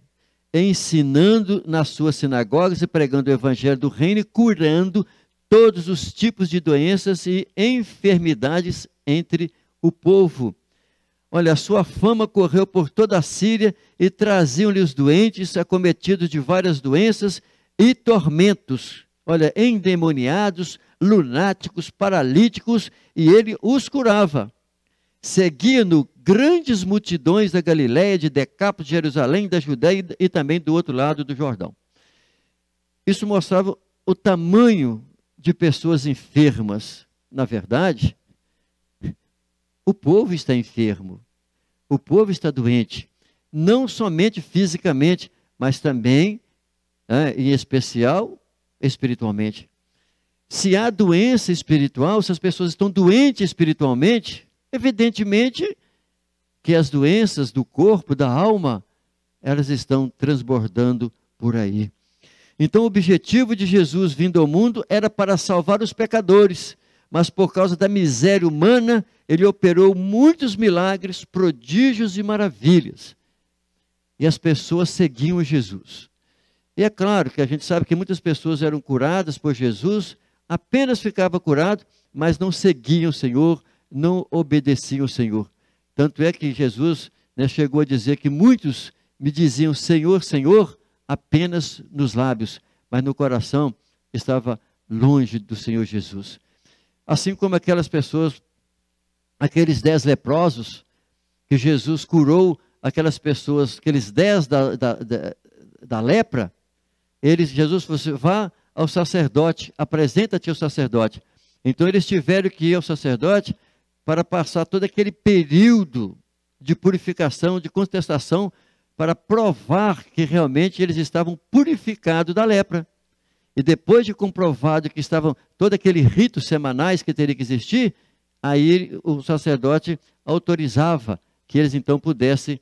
S1: ensinando nas suas sinagogas e pregando o evangelho do reino e curando todos os tipos de doenças e enfermidades entre o povo. Olha, a sua fama correu por toda a Síria e traziam-lhe os doentes acometidos de várias doenças e tormentos. Olha, endemoniados, lunáticos, paralíticos, e ele os curava. Seguia-no grandes multidões da Galiléia, de Decápolis, de Jerusalém, da Judéia e também do outro lado do Jordão. Isso mostrava o tamanho de pessoas enfermas. Na verdade, o povo está enfermo, o povo está doente, não somente fisicamente, mas também, em especial, espiritualmente. Se há doença espiritual, se as pessoas estão doentes espiritualmente, evidentemente que as doenças do corpo, da alma, elas estão transbordando por aí. Então, o objetivo de Jesus vindo ao mundo era para salvar os pecadores, mas por causa da miséria humana, ele operou muitos milagres, prodígios e maravilhas. E as pessoas seguiam Jesus. E é claro que a gente sabe que muitas pessoas eram curadas por Jesus, apenas ficava curado, mas não seguiam o Senhor, não obedeciam o Senhor. Tanto é que Jesus, né, chegou a dizer que muitos me diziam Senhor, Senhor, apenas nos lábios, mas no coração estava longe do Senhor Jesus. Assim como aquelas pessoas, aqueles 10 leprosos, que Jesus curou aquelas pessoas, aqueles 10 da lepra, Jesus falou assim, vá ao sacerdote, apresenta-te ao sacerdote. Então eles tiveram que ir ao sacerdote para passar todo aquele período de purificação, de contestação, para provar que realmente eles estavam purificados da lepra. E depois de comprovado que estavam todo aquele rito semanais que teria que existir, aí o sacerdote autorizava que eles então pudessem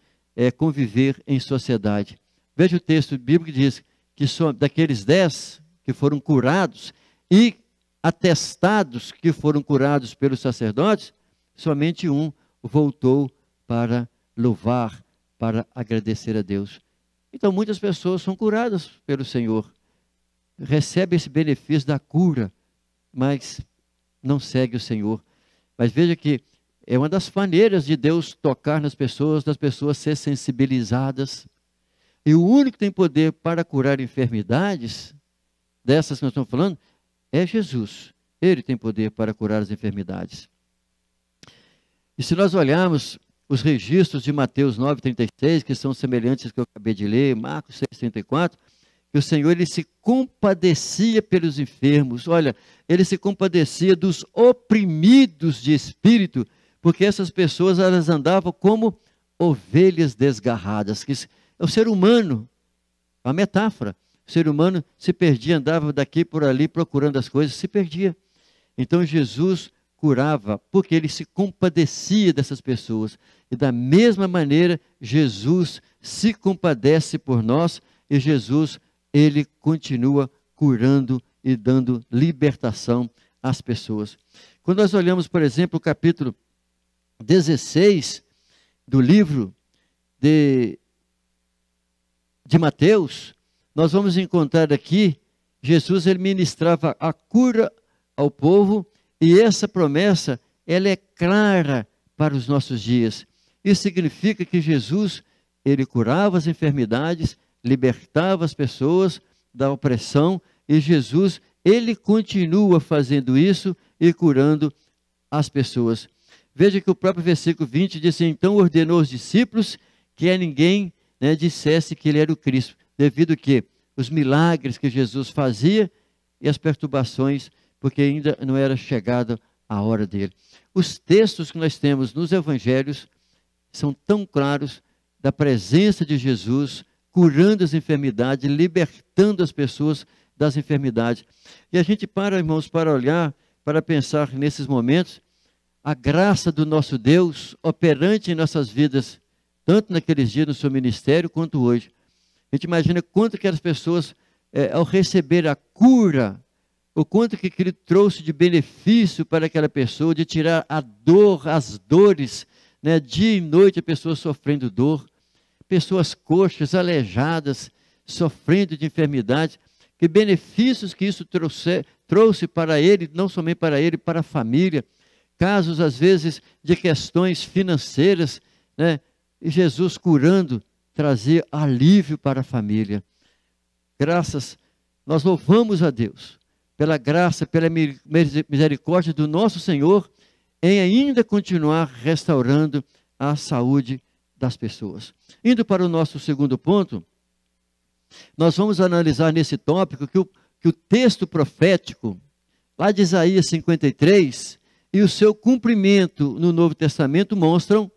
S1: conviver em sociedade. Veja o texto bíblico que diz que daqueles 10 que foram curados e atestados que foram curados pelos sacerdotes, somente um voltou para louvar, para agradecer a Deus. Então muitas pessoas são curadas pelo Senhor, recebem esse benefício da cura, mas não segue o Senhor. Mas veja que é uma das maneiras de Deus tocar nas pessoas, das pessoas ser sensibilizadas. E o único que tem poder para curar enfermidades, dessas que nós estamos falando, é Jesus. Ele tem poder para curar as enfermidades. E se nós olharmos os registros de Mateus 9,36, que são semelhantes ao que eu acabei de ler, Marcos 6,34, que o Senhor ele se compadecia pelos enfermos. Olha, ele se compadecia dos oprimidos de espírito, porque essas pessoas elas andavam como ovelhas desgarradas. Que o ser humano, a metáfora, o ser humano se perdia, andava daqui por ali procurando as coisas, se perdia. Então Jesus curava, porque ele se compadecia dessas pessoas. E da mesma maneira, Jesus se compadece por nós, e Jesus, ele continua curando e dando libertação às pessoas. Quando nós olhamos, por exemplo, o capítulo 16 do livro de Mateus, nós vamos encontrar aqui, Jesus ele ministrava a cura ao povo, e essa promessa, ela é clara para os nossos dias. Isso significa que Jesus, ele curava as enfermidades, libertava as pessoas da opressão, e Jesus, ele continua fazendo isso e curando as pessoas. Veja que o próprio versículo 20 diz assim: então ordenou aos discípulos que a ninguém dissesse que ele era o Cristo, devido que os milagres que Jesus fazia e as perturbações, porque ainda não era chegada a hora dele. Os textos que nós temos nos evangelhos são tão claros da presença de Jesus, curando as enfermidades, libertando as pessoas das enfermidades. E a gente para, irmãos, para olhar, para pensar nesses momentos, a graça do nosso Deus operante em nossas vidas, tanto naqueles dias no seu ministério, quanto hoje. A gente imagina quanto que as pessoas, ao receber a cura, o quanto que ele trouxe de benefício para aquela pessoa, de tirar a dor, as dores, dia e noite a pessoa sofrendo dor, pessoas coxas, aleijadas, sofrendo de enfermidade, que benefícios que isso trouxe para ele, não somente para ele, para a família, casos às vezes de questões financeiras, e Jesus curando, trazia alívio para a família. Graças, nós louvamos a Deus pela graça, pela misericórdia do nosso Senhor, em ainda continuar restaurando a saúde das pessoas. Indo para o nosso segundo ponto, nós vamos analisar nesse tópico que o texto profético, lá de Isaías 53, e o seu cumprimento no Novo Testamento mostram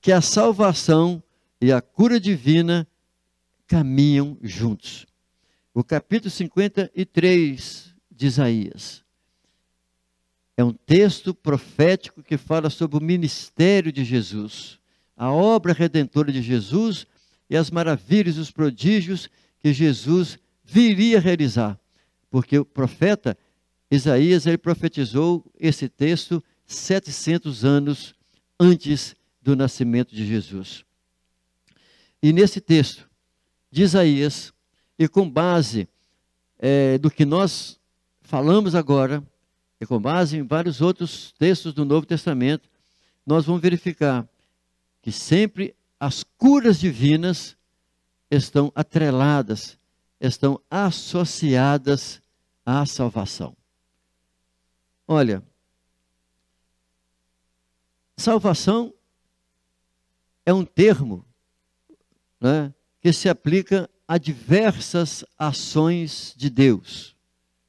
S1: que a salvação e a cura divina caminham juntos. O capítulo 53 de Isaías é um texto profético que fala sobre o ministério de Jesus, a obra redentora de Jesus e as maravilhas e os prodígios que Jesus viria a realizar. Porque o profeta Isaías, ele profetizou esse texto 700 anos antes do nascimento de Jesus. E nesse texto de Isaías, e com base do que nós falamos agora, e com base em vários outros textos do Novo Testamento, nós vamos verificar que sempre as curas divinas estão atreladas, estão associadas à salvação. Olha, salvação é um termo, que se aplica a diversas ações de Deus.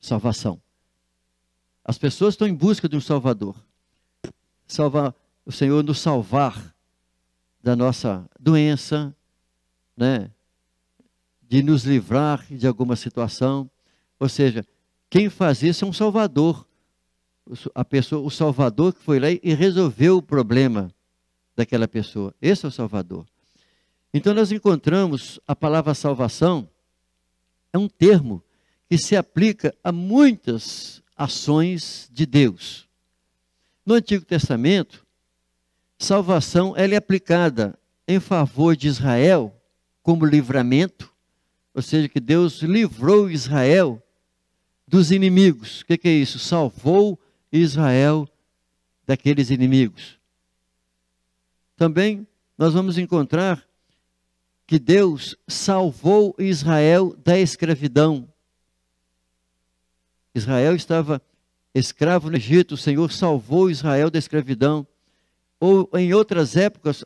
S1: Salvação. As pessoas estão em busca de um Salvador. O Senhor nos salvar da nossa doença, de nos livrar de alguma situação. Ou seja, quem faz isso é um Salvador. O Salvador que foi lá e resolveu o problema daquela pessoa. Esse é o Salvador. Então nós encontramos a palavra salvação, é um termo que se aplica a muitas ações de Deus. No Antigo Testamento, salvação ela é aplicada em favor de Israel como livramento, ou seja, que Deus livrou Israel dos inimigos. O que é isso? Salvou Israel daqueles inimigos. Também nós vamos encontrar que Deus salvou Israel da escravidão. Israel estava escravo no Egito, o Senhor salvou Israel da escravidão. Ou em outras épocas,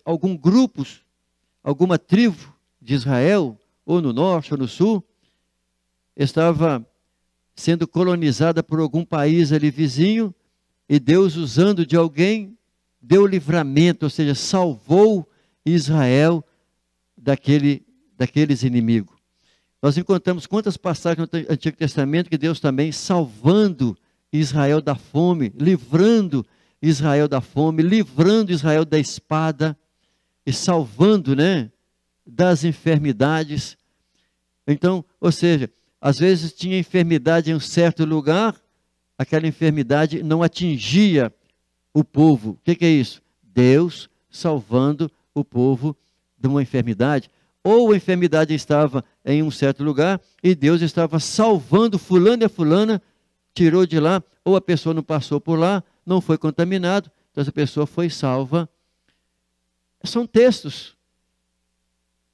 S1: alguma tribo de Israel, ou no norte ou no sul, estava sendo colonizada por algum país ali vizinho, e Deus, usando de alguém, deu livramento, ou seja, salvou Israel daqueles inimigos. Nós encontramos quantas passagens no Antigo Testamento que Deus também salvando Israel da fome, livrando Israel da fome, livrando Israel da espada e salvando, das enfermidades. Então, ou seja, às vezes tinha enfermidade em um certo lugar, aquela enfermidade não atingia o povo. O que é isso? Deus salvando o povo de uma enfermidade. Ou a enfermidade estava em um certo lugar e Deus estava salvando fulano e a fulana, tirou de lá, ou a pessoa não passou por lá, não foi contaminado, então essa pessoa foi salva. São textos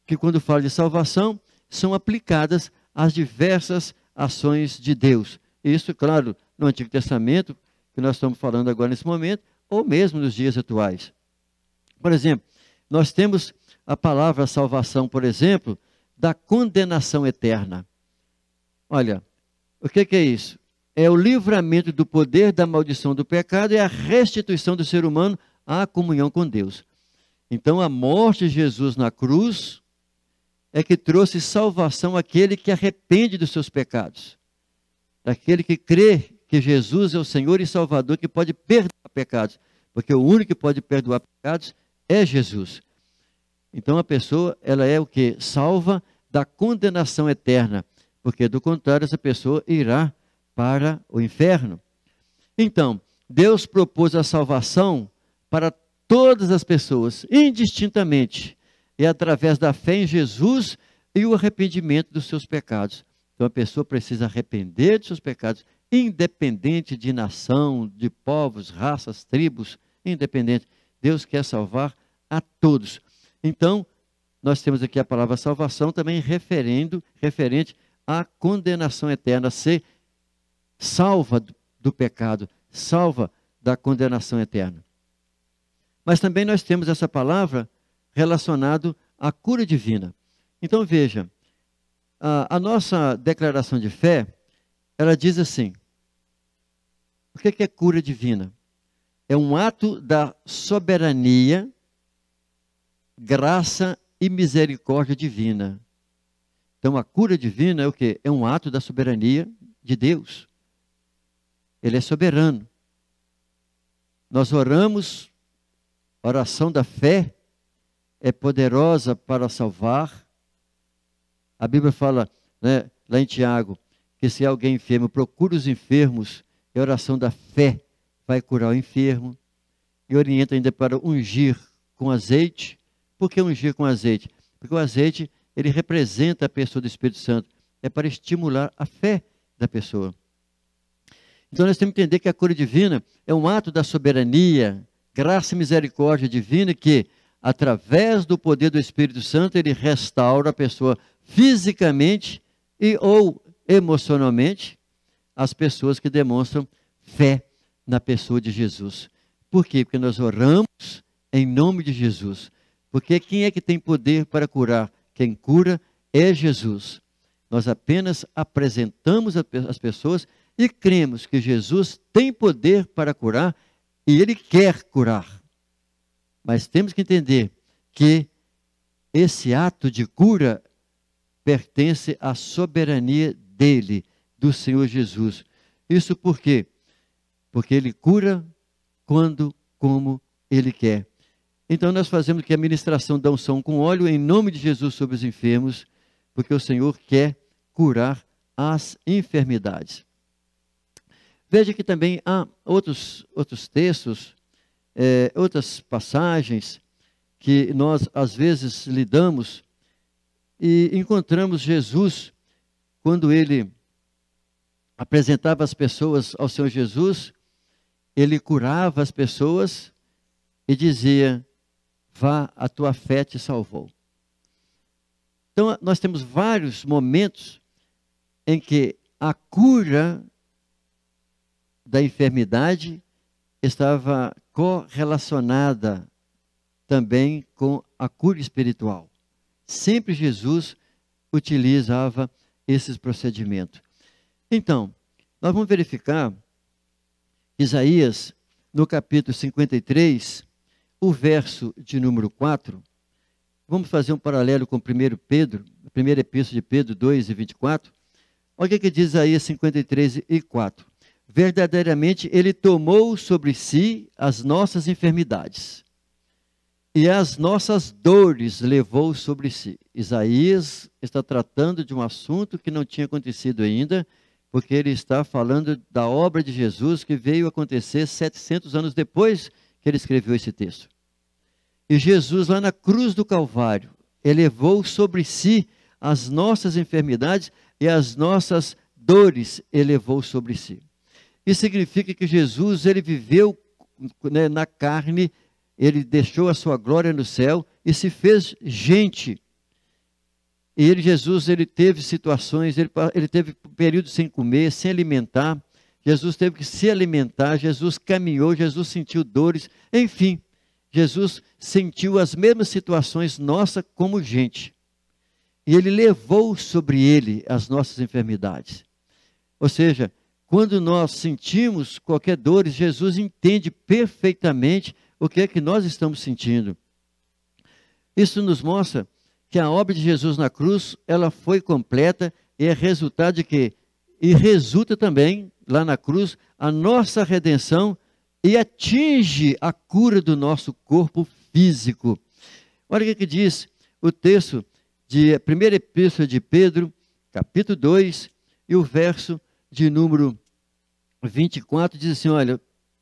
S1: que, quando fala de salvação, são aplicadas às diversas ações de Deus. Isso, claro, no Antigo Testamento, que nós estamos falando agora nesse momento, ou mesmo nos dias atuais. Por exemplo, nós temos a palavra salvação, por exemplo, da condenação eterna. Olha, o que é isso? É o livramento do poder da maldição do pecado e a restituição do ser humano à comunhão com Deus. Então, a morte de Jesus na cruz é que trouxe salvação àquele que arrepende dos seus pecados. Daquele que crê que Jesus é o Senhor e Salvador, que pode perdoar pecados. Porque o único que pode perdoar pecados é Jesus. Então, a pessoa, ela é o quê? Salva da condenação eterna. Porque, do contrário, essa pessoa irá para o inferno. Então, Deus propôs a salvação para todas as pessoas, indistintamente, e através da fé em Jesus e o arrependimento dos seus pecados. Então, a pessoa precisa arrepender dos seus pecados, independente de nação, de povos, raças, tribos, independente. Deus quer salvar a todos. Então, nós temos aqui a palavra salvação também referente à condenação eterna, ser salva do pecado, salva da condenação eterna. Mas também nós temos essa palavra relacionada à cura divina. Então veja, a nossa declaração de fé, ela diz assim, o que é cura divina? É um ato da soberania, graça e misericórdia divina. Então a cura divina é o quê? É um ato da soberania de Deus. Ele é soberano. Nós oramos, a oração da fé é poderosa para salvar. A Bíblia fala, lá em Tiago, que se alguém enfermo, procura os enfermos, e a oração da fé vai curar o enfermo. E orienta ainda para ungir com azeite. Por que ungir com azeite? Porque o azeite, ele representa a pessoa do Espírito Santo. É para estimular a fé da pessoa. Então nós temos que entender que a cura divina é um ato da soberania, graça e misericórdia divina que, através do poder do Espírito Santo, ele restaura a pessoa fisicamente e ou emocionalmente, as pessoas que demonstram fé na pessoa de Jesus. Por quê? Porque nós oramos em nome de Jesus. Porque quem é que tem poder para curar? Quem cura é Jesus. Nós apenas apresentamos as pessoas e cremos que Jesus tem poder para curar e Ele quer curar. Mas temos que entender que esse ato de cura pertence à soberania dele, do Senhor Jesus. Isso por quê? Porque Ele cura quando, como Ele quer. Então nós fazemos aqui a ministração da unção com óleo em nome de Jesus sobre os enfermos, porque o Senhor quer curar as enfermidades. Veja que também há outros textos, outras passagens que nós às vezes lidamos e encontramos Jesus quando ele apresentava as pessoas ao Senhor Jesus, ele curava as pessoas e dizia: vá, a tua fé te salvou. Então, nós temos vários momentos em que a cura da enfermidade estava correlacionada também com a cura espiritual. Sempre Jesus utilizava esses procedimentos. Então, nós vamos verificar Isaías, no capítulo 53, o verso de número 4. Vamos fazer um paralelo com 1 Pedro, a primeira epístola de Pedro 2 e 24. Olha o que diz Isaías 53 e 4. Verdadeiramente ele tomou sobre si as nossas enfermidades e as nossas dores levou sobre si. Isaías está tratando de um assunto que não tinha acontecido ainda, porque ele está falando da obra de Jesus que veio acontecer 700 anos depois que ele escreveu esse texto. E Jesus, lá na cruz do Calvário, elevou sobre si as nossas enfermidades e as nossas dores elevou sobre si. Isso significa que Jesus, ele viveu, né, na carne, ele deixou a sua glória no céu e se fez gente. E Jesus, ele teve situações, ele teve períodos sem comer, sem alimentar. Jesus teve que se alimentar, Jesus caminhou, Jesus sentiu dores, enfim. Jesus sentiu as mesmas situações nossas como gente. E ele levou sobre ele as nossas enfermidades. Ou seja, quando nós sentimos qualquer dor, Jesus entende perfeitamente o que é que nós estamos sentindo. Isso nos mostra que a obra de Jesus na cruz, ela foi completa e é resultado de quê? E resulta também, lá na cruz, a nossa redenção e atinge a cura do nosso corpo físico. Olha o que diz o texto de primeira epístola de Pedro, capítulo 2, e o verso de número 24, diz assim, olha,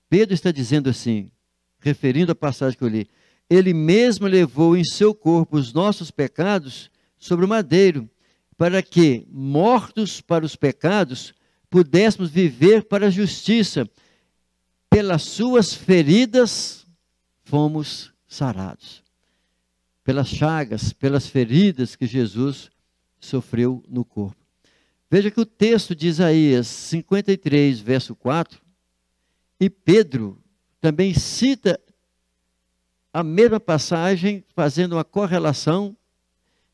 S1: Pedro está dizendo assim, referindo à passagem que eu li, ele mesmo levou em seu corpo os nossos pecados sobre o madeiro, para que, mortos para os pecados, pudéssemos viver para a justiça. Pelas suas feridas fomos sarados. Pelas chagas, pelas feridas que Jesus sofreu no corpo. Veja que o texto de Isaías 53, verso 4, e Pedro também cita a mesma passagem, fazendo uma correlação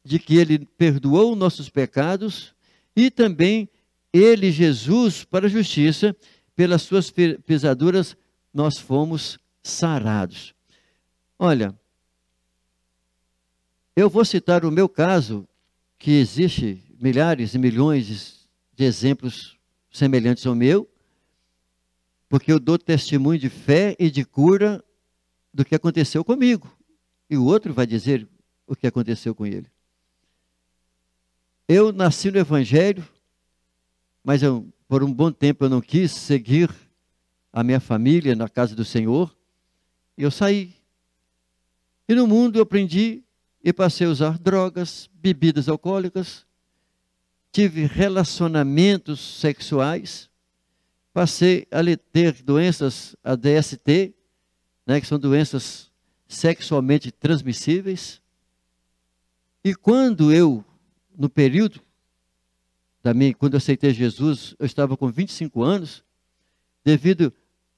S1: de que ele perdoou nossos pecados e também ele, Jesus, para a justiça, pelas suas pisaduras, nós fomos sarados. Olha, eu vou citar o meu caso, que existe milhares e milhões de exemplos semelhantes ao meu, porque eu dou testemunho de fé e de cura do que aconteceu comigo. E o outro vai dizer o que aconteceu com ele. Eu nasci no Evangelho, mas por um bom tempo eu não quis seguir a minha família na casa do Senhor. E eu saí. E no mundo eu aprendi e passei a usar drogas, bebidas alcoólicas, tive relacionamentos sexuais, passei a ter doenças, a DST, né, que são doenças sexualmente transmissíveis. E quando eu, no período quando eu aceitei Jesus, eu estava com 25 anos, devido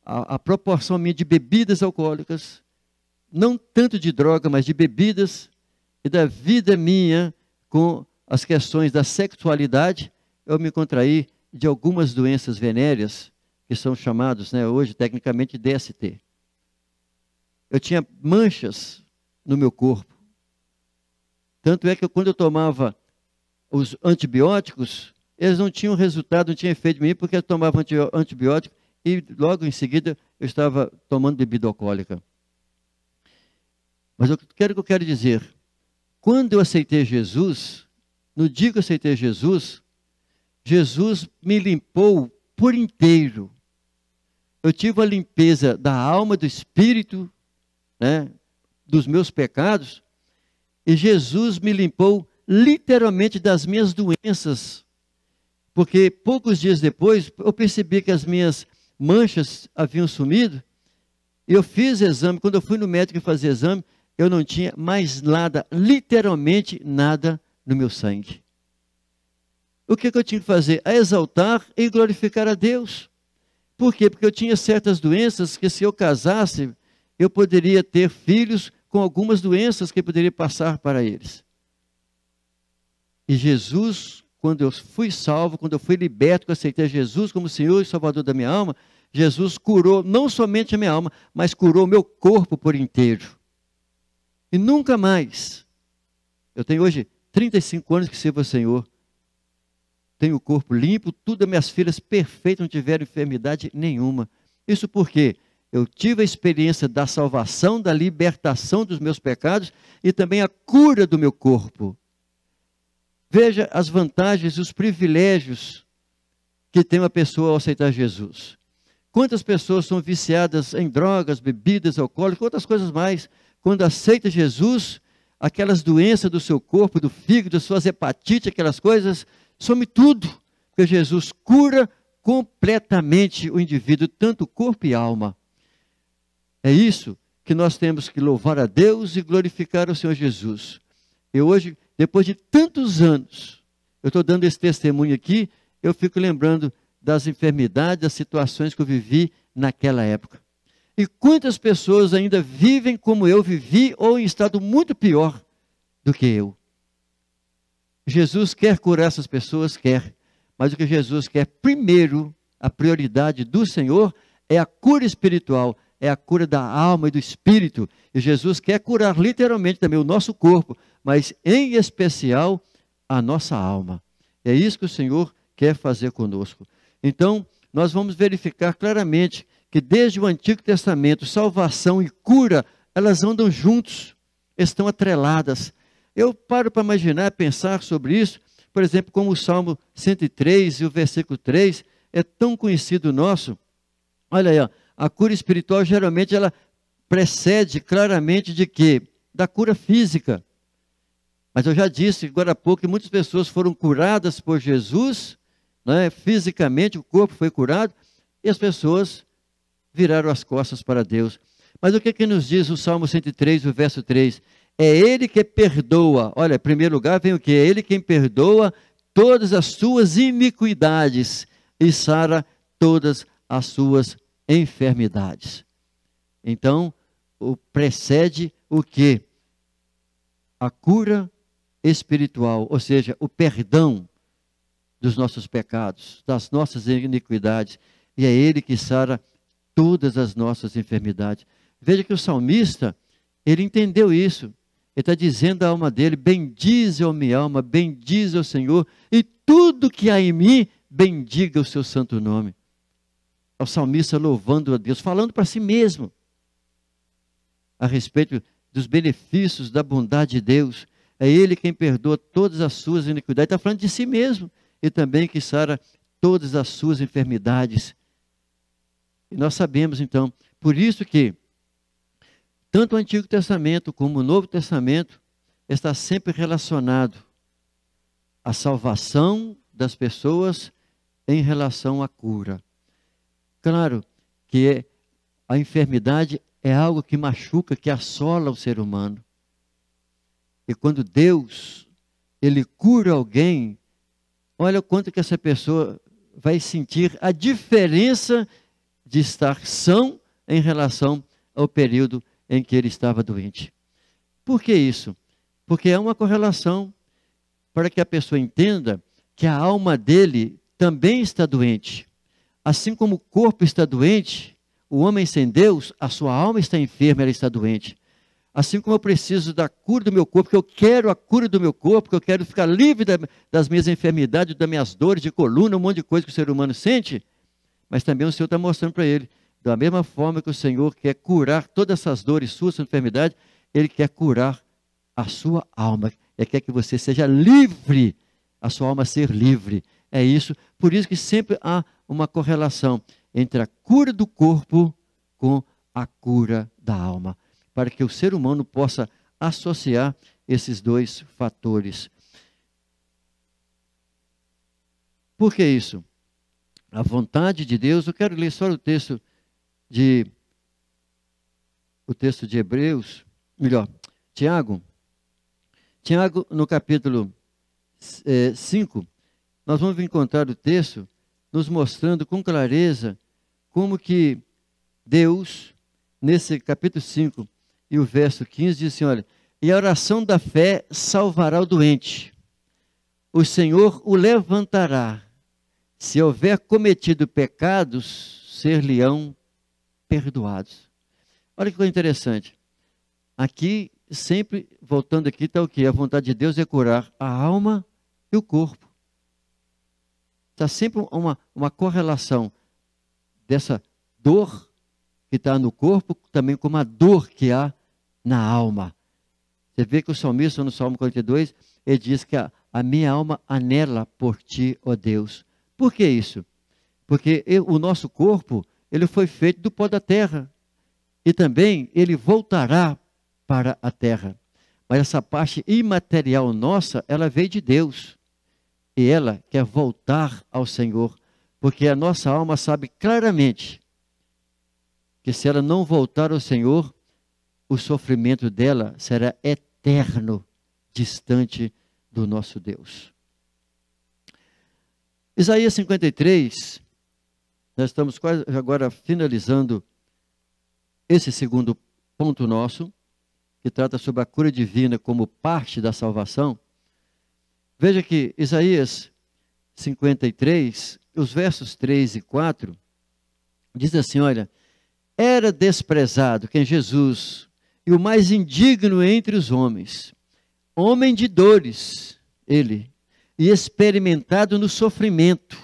S1: à proporção minha de bebidas alcoólicas, não tanto de droga, mas de bebidas, e da vida minha com as questões da sexualidade, eu me contraí de algumas doenças venéreas, que são chamadas, né, hoje, tecnicamente, DST. Eu tinha manchas no meu corpo. Tanto é que quando eu tomava os antibióticos, eles não tinham resultado, não tinham efeito em mim, porque eu tomava antibiótico e logo em seguida eu estava tomando bebida alcoólica. Mas o que eu quero dizer, quando eu aceitei Jesus, no dia que eu aceitei Jesus, Jesus me limpou por inteiro. Eu tive a limpeza da alma, do espírito, né, dos meus pecados, e Jesus me limpou literalmente das minhas doenças, porque poucos dias depois eu percebi que as minhas manchas haviam sumido. Eu fiz exame, quando eu fui no médico fazer exame, eu não tinha mais nada, literalmente nada no meu sangue. O que eu tinha que fazer? A exaltar e glorificar a Deus. Por quê? Porque eu tinha certas doenças que, se eu casasse, eu poderia ter filhos com algumas doenças que eu poderia passar para eles. E Jesus, quando eu fui salvo, quando eu fui liberto, que eu aceitei Jesus como Senhor e Salvador da minha alma, Jesus curou não somente a minha alma, mas curou o meu corpo por inteiro. E nunca mais, eu tenho hoje 35 anos que sirvo ao Senhor, tenho o corpo limpo, tudo, as minhas filhas perfeitas, não tiveram enfermidade nenhuma. Isso porque eu tive a experiência da salvação, da libertação dos meus pecados e também a cura do meu corpo. Veja as vantagens e os privilégios que tem uma pessoa ao aceitar Jesus. Quantas pessoas são viciadas em drogas, bebidas, alcoólicas, outras coisas mais. Quando aceita Jesus, aquelas doenças do seu corpo, do fígado, suas hepatites, aquelas coisas, some tudo. Porque Jesus cura completamente o indivíduo, tanto corpo e alma. É isso que nós temos que louvar a Deus e glorificar o Senhor Jesus. Eu hoje, depois de tantos anos, eu estou dando esse testemunho aqui, eu fico lembrando das enfermidades, das situações que eu vivi naquela época. E quantas pessoas ainda vivem como eu vivi, ou em estado muito pior do que eu. Jesus quer curar essas pessoas? Quer. Mas o que Jesus quer primeiro, a prioridade do Senhor, é a cura espiritual, é a cura da alma e do espírito. E Jesus quer curar literalmente também o nosso corpo, mas em especial a nossa alma. É isso que o Senhor quer fazer conosco. Então, nós vamos verificar claramente que desde o Antigo Testamento, salvação e cura, elas andam juntos, estão atreladas. Eu paro para imaginar, pensar sobre isso, por exemplo, como o Salmo 103 e o versículo 3 é tão conhecido nosso. Olha aí, ó, a cura espiritual geralmente ela precede claramente de quê? Da cura física. Mas eu já disse agora há pouco que muitas pessoas foram curadas por Jesus, né? Fisicamente o corpo foi curado e as pessoas viraram as costas para Deus. Mas o que nos diz o Salmo 103, o verso 3? É Ele que perdoa. Olha, em primeiro lugar vem o quê? É Ele quem perdoa todas as suas iniquidades e sara todas as suas enfermidades. Então, precede o quê? A cura espiritual, ou seja, o perdão dos nossos pecados, das nossas iniquidades, e é Ele que sara todas as nossas enfermidades. Veja que o salmista, ele entendeu isso. Ele está dizendo à alma dele: bendize, ó minha alma, bendize ao Senhor, e tudo que há em mim, bendiga o seu santo nome. O salmista louvando a Deus, falando para si mesmo, a respeito dos benefícios da bondade de Deus. É Ele quem perdoa todas as suas iniquidades. Está falando de si mesmo, e também que sara todas as suas enfermidades. E nós sabemos então, por isso que tanto o Antigo Testamento como o Novo Testamento está sempre relacionado à salvação das pessoas em relação à cura. Claro que a enfermidade é algo que machuca, que assola o ser humano. E quando Deus, Ele cura alguém, olha o quanto que essa pessoa vai sentir a diferença de estar são em relação ao período em que ele estava doente. Por que isso? Porque é uma correlação para que a pessoa entenda que a alma dele também está doente. Assim como o corpo está doente, o homem sem Deus, a sua alma está enferma, ela está doente. Assim como eu preciso da cura do meu corpo, que eu quero a cura do meu corpo, que eu quero ficar livre das minhas enfermidades, das minhas dores de coluna, um monte de coisa que o ser humano sente, mas também o Senhor está mostrando para ele, da mesma forma que o Senhor quer curar todas essas dores, suas enfermidades, Ele quer curar a sua alma. Ele quer que você seja livre, a sua alma ser livre. É isso, por isso que sempre há uma correlação entre a cura do corpo com a cura da alma, para que o ser humano possa associar esses dois fatores. Por que isso? A vontade de Deus, eu quero ler só o texto de Hebreus, melhor, Tiago. Tiago, no capítulo 5, nós vamos encontrar o texto nos mostrando com clareza como que Deus, nesse capítulo 5 e o verso 15, diz assim, olha, e a oração da fé salvará o doente. O Senhor o levantará. Se houver cometido pecados, ser-lhe-ão perdoados. Olha que coisa interessante. Aqui, sempre, voltando aqui, está o quê? A vontade de Deus é curar a alma e o corpo. Está sempre uma correlação dessa dor que está no corpo, também com uma dor que há na alma. Você vê que o salmista, no Salmo 42, ele diz que a minha alma anela por ti, ó Deus. Por que isso? Porque o nosso corpo, ele foi feito do pó da terra. E também ele voltará para a terra. Mas essa parte imaterial nossa, ela veio de Deus. E ela quer voltar ao Senhor. Porque a nossa alma sabe claramente que se ela não voltar ao Senhor, o sofrimento dela será eterno, distante do nosso Deus. Isaías 53, nós estamos quase agora finalizando esse segundo ponto nosso, que trata sobre a cura divina como parte da salvação. Veja que Isaías 53, os versos 3 e 4, diz assim, olha, era desprezado, quem? Jesus, e o mais indigno entre os homens, homem de dores, ele, e experimentado no sofrimento.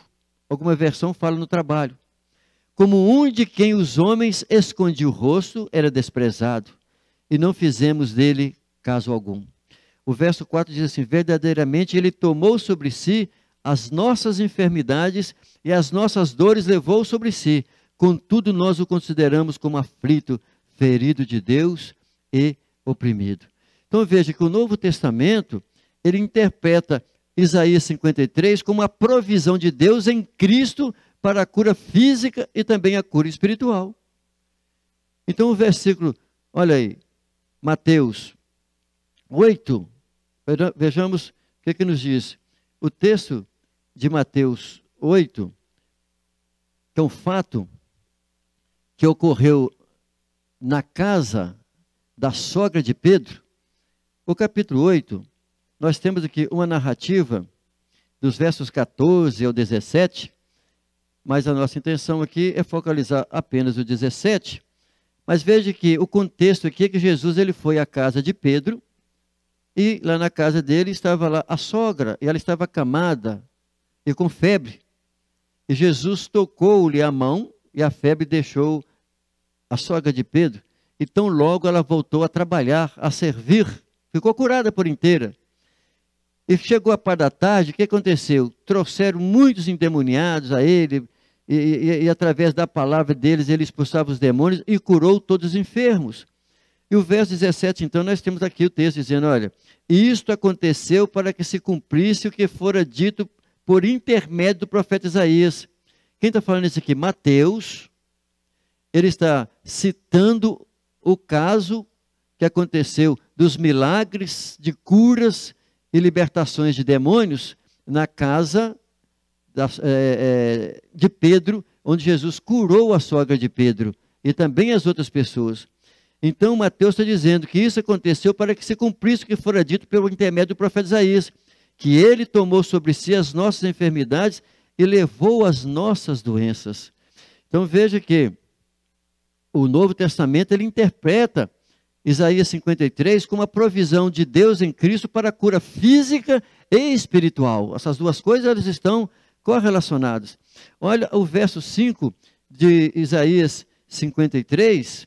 S1: Alguma versão fala no trabalho. Como um de quem os homens escondiam o rosto, era desprezado, e não fizemos dele caso algum. O verso 4 diz assim, verdadeiramente ele tomou sobre si as nossas enfermidades e as nossas dores levou sobre si. Contudo, nós o consideramos como aflito, ferido de Deus e oprimido. Então veja que o Novo Testamento, ele interpreta Isaías 53 como a provisão de Deus em Cristo para a cura física e também a cura espiritual. Então o versículo, olha aí, Mateus 8, vejamos o que nos diz. O texto de Mateus 8, que é um fato que ocorreu na casa da sogra de Pedro. O capítulo 8, nós temos aqui uma narrativa dos versos 14 ao 17, mas a nossa intenção aqui é focalizar apenas o 17. Mas veja que o contexto aqui é que Jesus ele foi à casa de Pedro, e lá na casa dele estava lá a sogra, e ela estava acamada e com febre. E Jesus tocou-lhe a mão, e a febre deixou a sogra de Pedro. Então logo ela voltou a trabalhar, a servir, ficou curada por inteira. E chegou a par da tarde, o que aconteceu? Trouxeram muitos endemoniados a ele, e através da palavra deles, ele expulsava os demônios e curou todos os enfermos. E o verso 17, então, nós temos aqui o texto dizendo, olha, isto aconteceu para que se cumprisse o que fora dito por intermédio do profeta Isaías. Quem está falando isso aqui? Mateus. Ele está citando o caso que aconteceu dos milagres de curas e libertações de demônios na casa de Pedro, onde Jesus curou a sogra de Pedro e também as outras pessoas. Então Mateus está dizendo que isso aconteceu para que se cumprisse o que fora dito pelo intermédio do profeta Isaías, que ele tomou sobre si as nossas enfermidades e levou as nossas doenças. Então veja que o Novo Testamento ele interpreta Isaías 53 como a provisão de Deus em Cristo para a cura física e espiritual. Essas duas coisas elas estão correlacionadas. Olha o verso 5 de Isaías 53.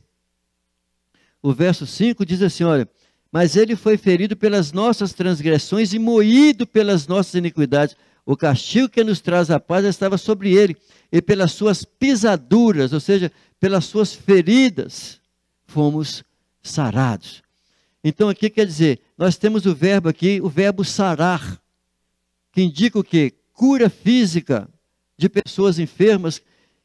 S1: O verso 5 diz assim, olha, mas ele foi ferido pelas nossas transgressões e moído pelas nossas iniquidades. O castigo que nos traz a paz estava sobre ele, e pelas suas pisaduras, ou seja, pelas suas feridas, fomos sarados. Então aqui quer dizer, nós temos o verbo aqui, o verbo sarar, que indica o quê? cura física de pessoas enfermas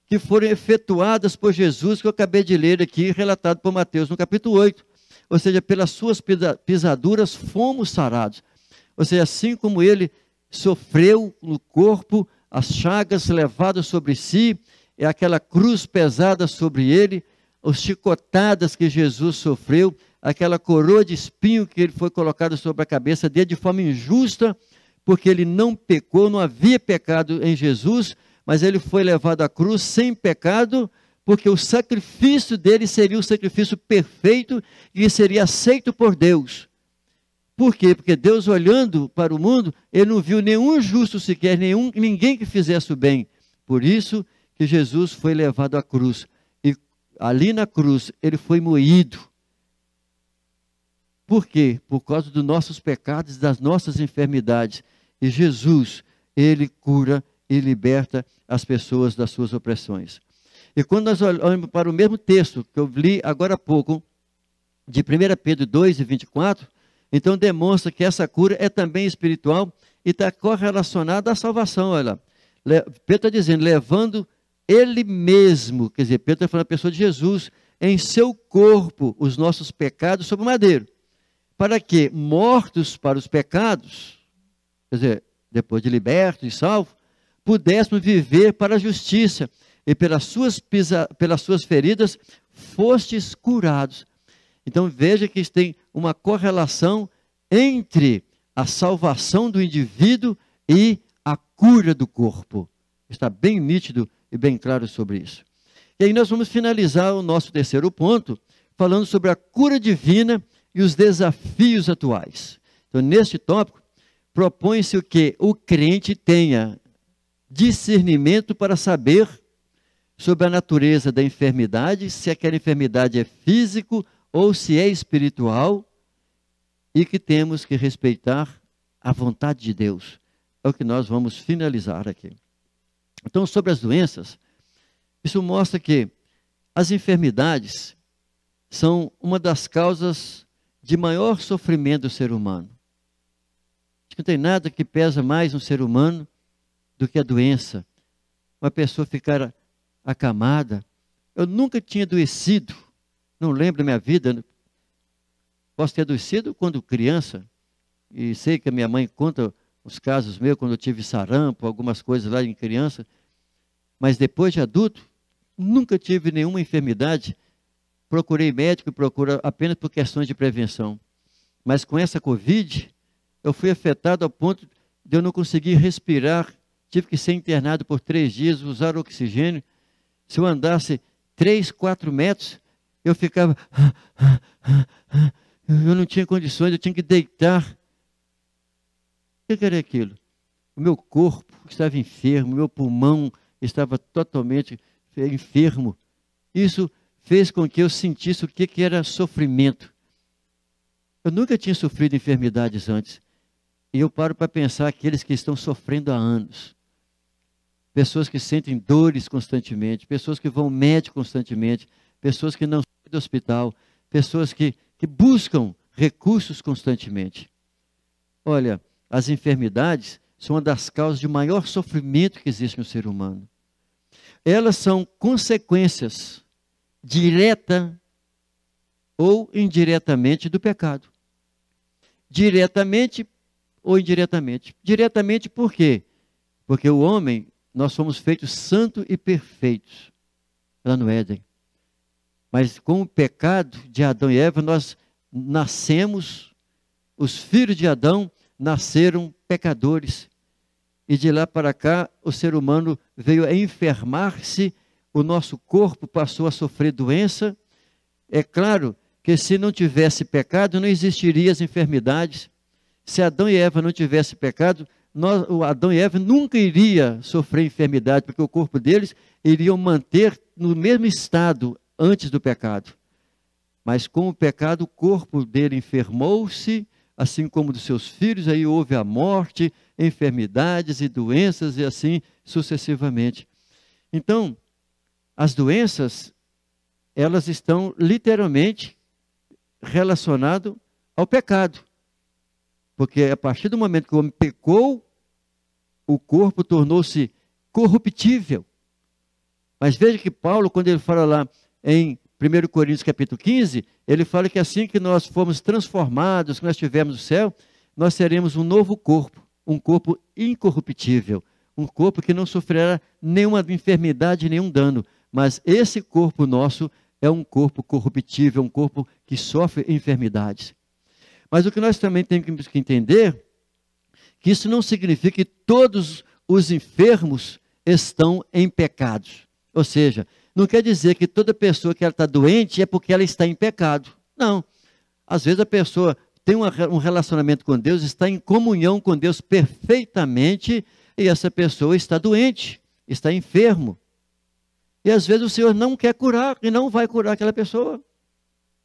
S1: que foram efetuadas por Jesus, que eu acabei de ler aqui, relatado por Mateus no capítulo 8. Ou seja, pelas suas pisaduras fomos sarados. Ou seja, assim como ele sofreu no corpo, as chagas levadas sobre si, é aquela cruz pesada sobre ele, as chicotadas que Jesus sofreu, aquela coroa de espinho que ele foi colocado sobre a cabeça dele de forma injusta, porque ele não pecou, não havia pecado em Jesus, mas ele foi levado à cruz sem pecado, porque o sacrifício dele seria o sacrifício perfeito e seria aceito por Deus. Por quê? Porque Deus, olhando para o mundo, ele não viu nenhum justo sequer, ninguém que fizesse o bem. Por isso que Jesus foi levado à cruz. E ali na cruz, ele foi moído. Por quê? Por causa dos nossos pecados, das nossas enfermidades. E Jesus, ele cura e liberta as pessoas das suas opressões. E quando nós olhamos para o mesmo texto que eu li agora há pouco, de 1 Pedro 2 e 24, então demonstra que essa cura é também espiritual e está correlacionada à salvação. Olha, Pedro está dizendo, levando ele mesmo, quer dizer, Pedro está falando a pessoa de Jesus, em seu corpo os nossos pecados sobre o madeiro, para que, mortos para os pecados, quer dizer, depois de libertos e salvos, pudéssemos viver para a justiça, e pelas suas feridas fostes curados. Então veja que tem uma correlação entre a salvação do indivíduo e a cura do corpo. Está bem nítido e bem claro sobre isso. E aí nós vamos finalizar o nosso terceiro ponto, falando sobre a cura divina e os desafios atuais. Então neste tópico, propõe-se o que o crente tenha discernimento para saber sobre a natureza da enfermidade, se aquela enfermidade é físico ou se é espiritual, e que temos que respeitar a vontade de Deus. É o que nós vamos finalizar aqui. Então, sobre as doenças, isso mostra que as enfermidades são uma das causas de maior sofrimento do ser humano. Não tem nada que pesa mais no ser humano do que a doença. Uma pessoa ficar acamada. Eu nunca tinha adoecido, não lembro da minha vida. Posso ter adoecido quando criança, e sei que a minha mãe conta os casos meus, quando eu tive sarampo, algumas coisas lá em criança, mas depois de adulto, nunca tive nenhuma enfermidade. Procurei médico e procuro apenas por questões de prevenção. Mas com essa Covid, eu fui afetado ao ponto de eu não conseguir respirar, tive que ser internado por 3 dias, usar oxigênio. Se eu andasse 3, 4 metros, eu ficava... Eu não tinha condições, eu tinha que deitar. O que era aquilo? O meu corpo estava enfermo, o meu pulmão estava totalmente enfermo. Isso fez com que eu sentisse o que era sofrimento. Eu nunca tinha sofrido enfermidades antes. E eu paro para pensar aqueles que estão sofrendo há anos. Pessoas que sentem dores constantemente, pessoas que vão ao médico constantemente, pessoas que não saem do hospital, pessoas que buscam recursos constantemente. Olha, as enfermidades são uma das causas de maior sofrimento que existe no ser humano. Elas são consequências direta ou indiretamente do pecado. Diretamente ou indiretamente. Diretamente por quê? Porque o homem, nós somos feitos santos e perfeitos lá no Éden. Mas com o pecado de Adão e Eva, nós nascemos, os filhos de Adão nasceram pecadores. E de lá para cá, o ser humano veio a enfermar-se, o nosso corpo passou a sofrer doença. É claro que se não tivesse pecado, não existiriam as enfermidades. Se Adão e Eva não tivessem pecado, Adão e Eva nunca iria sofrer enfermidade, porque o corpo deles iriam manter no mesmo estado antes do pecado. Mas com o pecado, o corpo dele enfermou-se, assim como dos seus filhos, aí houve a morte, enfermidades e doenças, e assim sucessivamente. Então, as doenças, elas estão literalmente relacionadas ao pecado. Porque a partir do momento que o homem pecou, o corpo tornou-se corruptível. Mas veja que Paulo, quando ele fala lá em 1 Coríntios capítulo 15, ele fala que assim que nós formos transformados, que nós tivermos o céu, nós teremos um novo corpo, um corpo incorruptível, um corpo que não sofrerá nenhuma enfermidade, nenhum dano. Mas esse corpo nosso é um corpo corruptível, um corpo que sofre enfermidades. Mas o que nós também temos que entender, que isso não significa que todos os enfermos estão em pecados. Ou seja, não quer dizer que toda pessoa que ela está doente é porque ela está em pecado. Não. Às vezes a pessoa tem um relacionamento com Deus, está em comunhão com Deus perfeitamente, e essa pessoa está doente, está enfermo. E às vezes o Senhor não quer curar, e não vai curar aquela pessoa.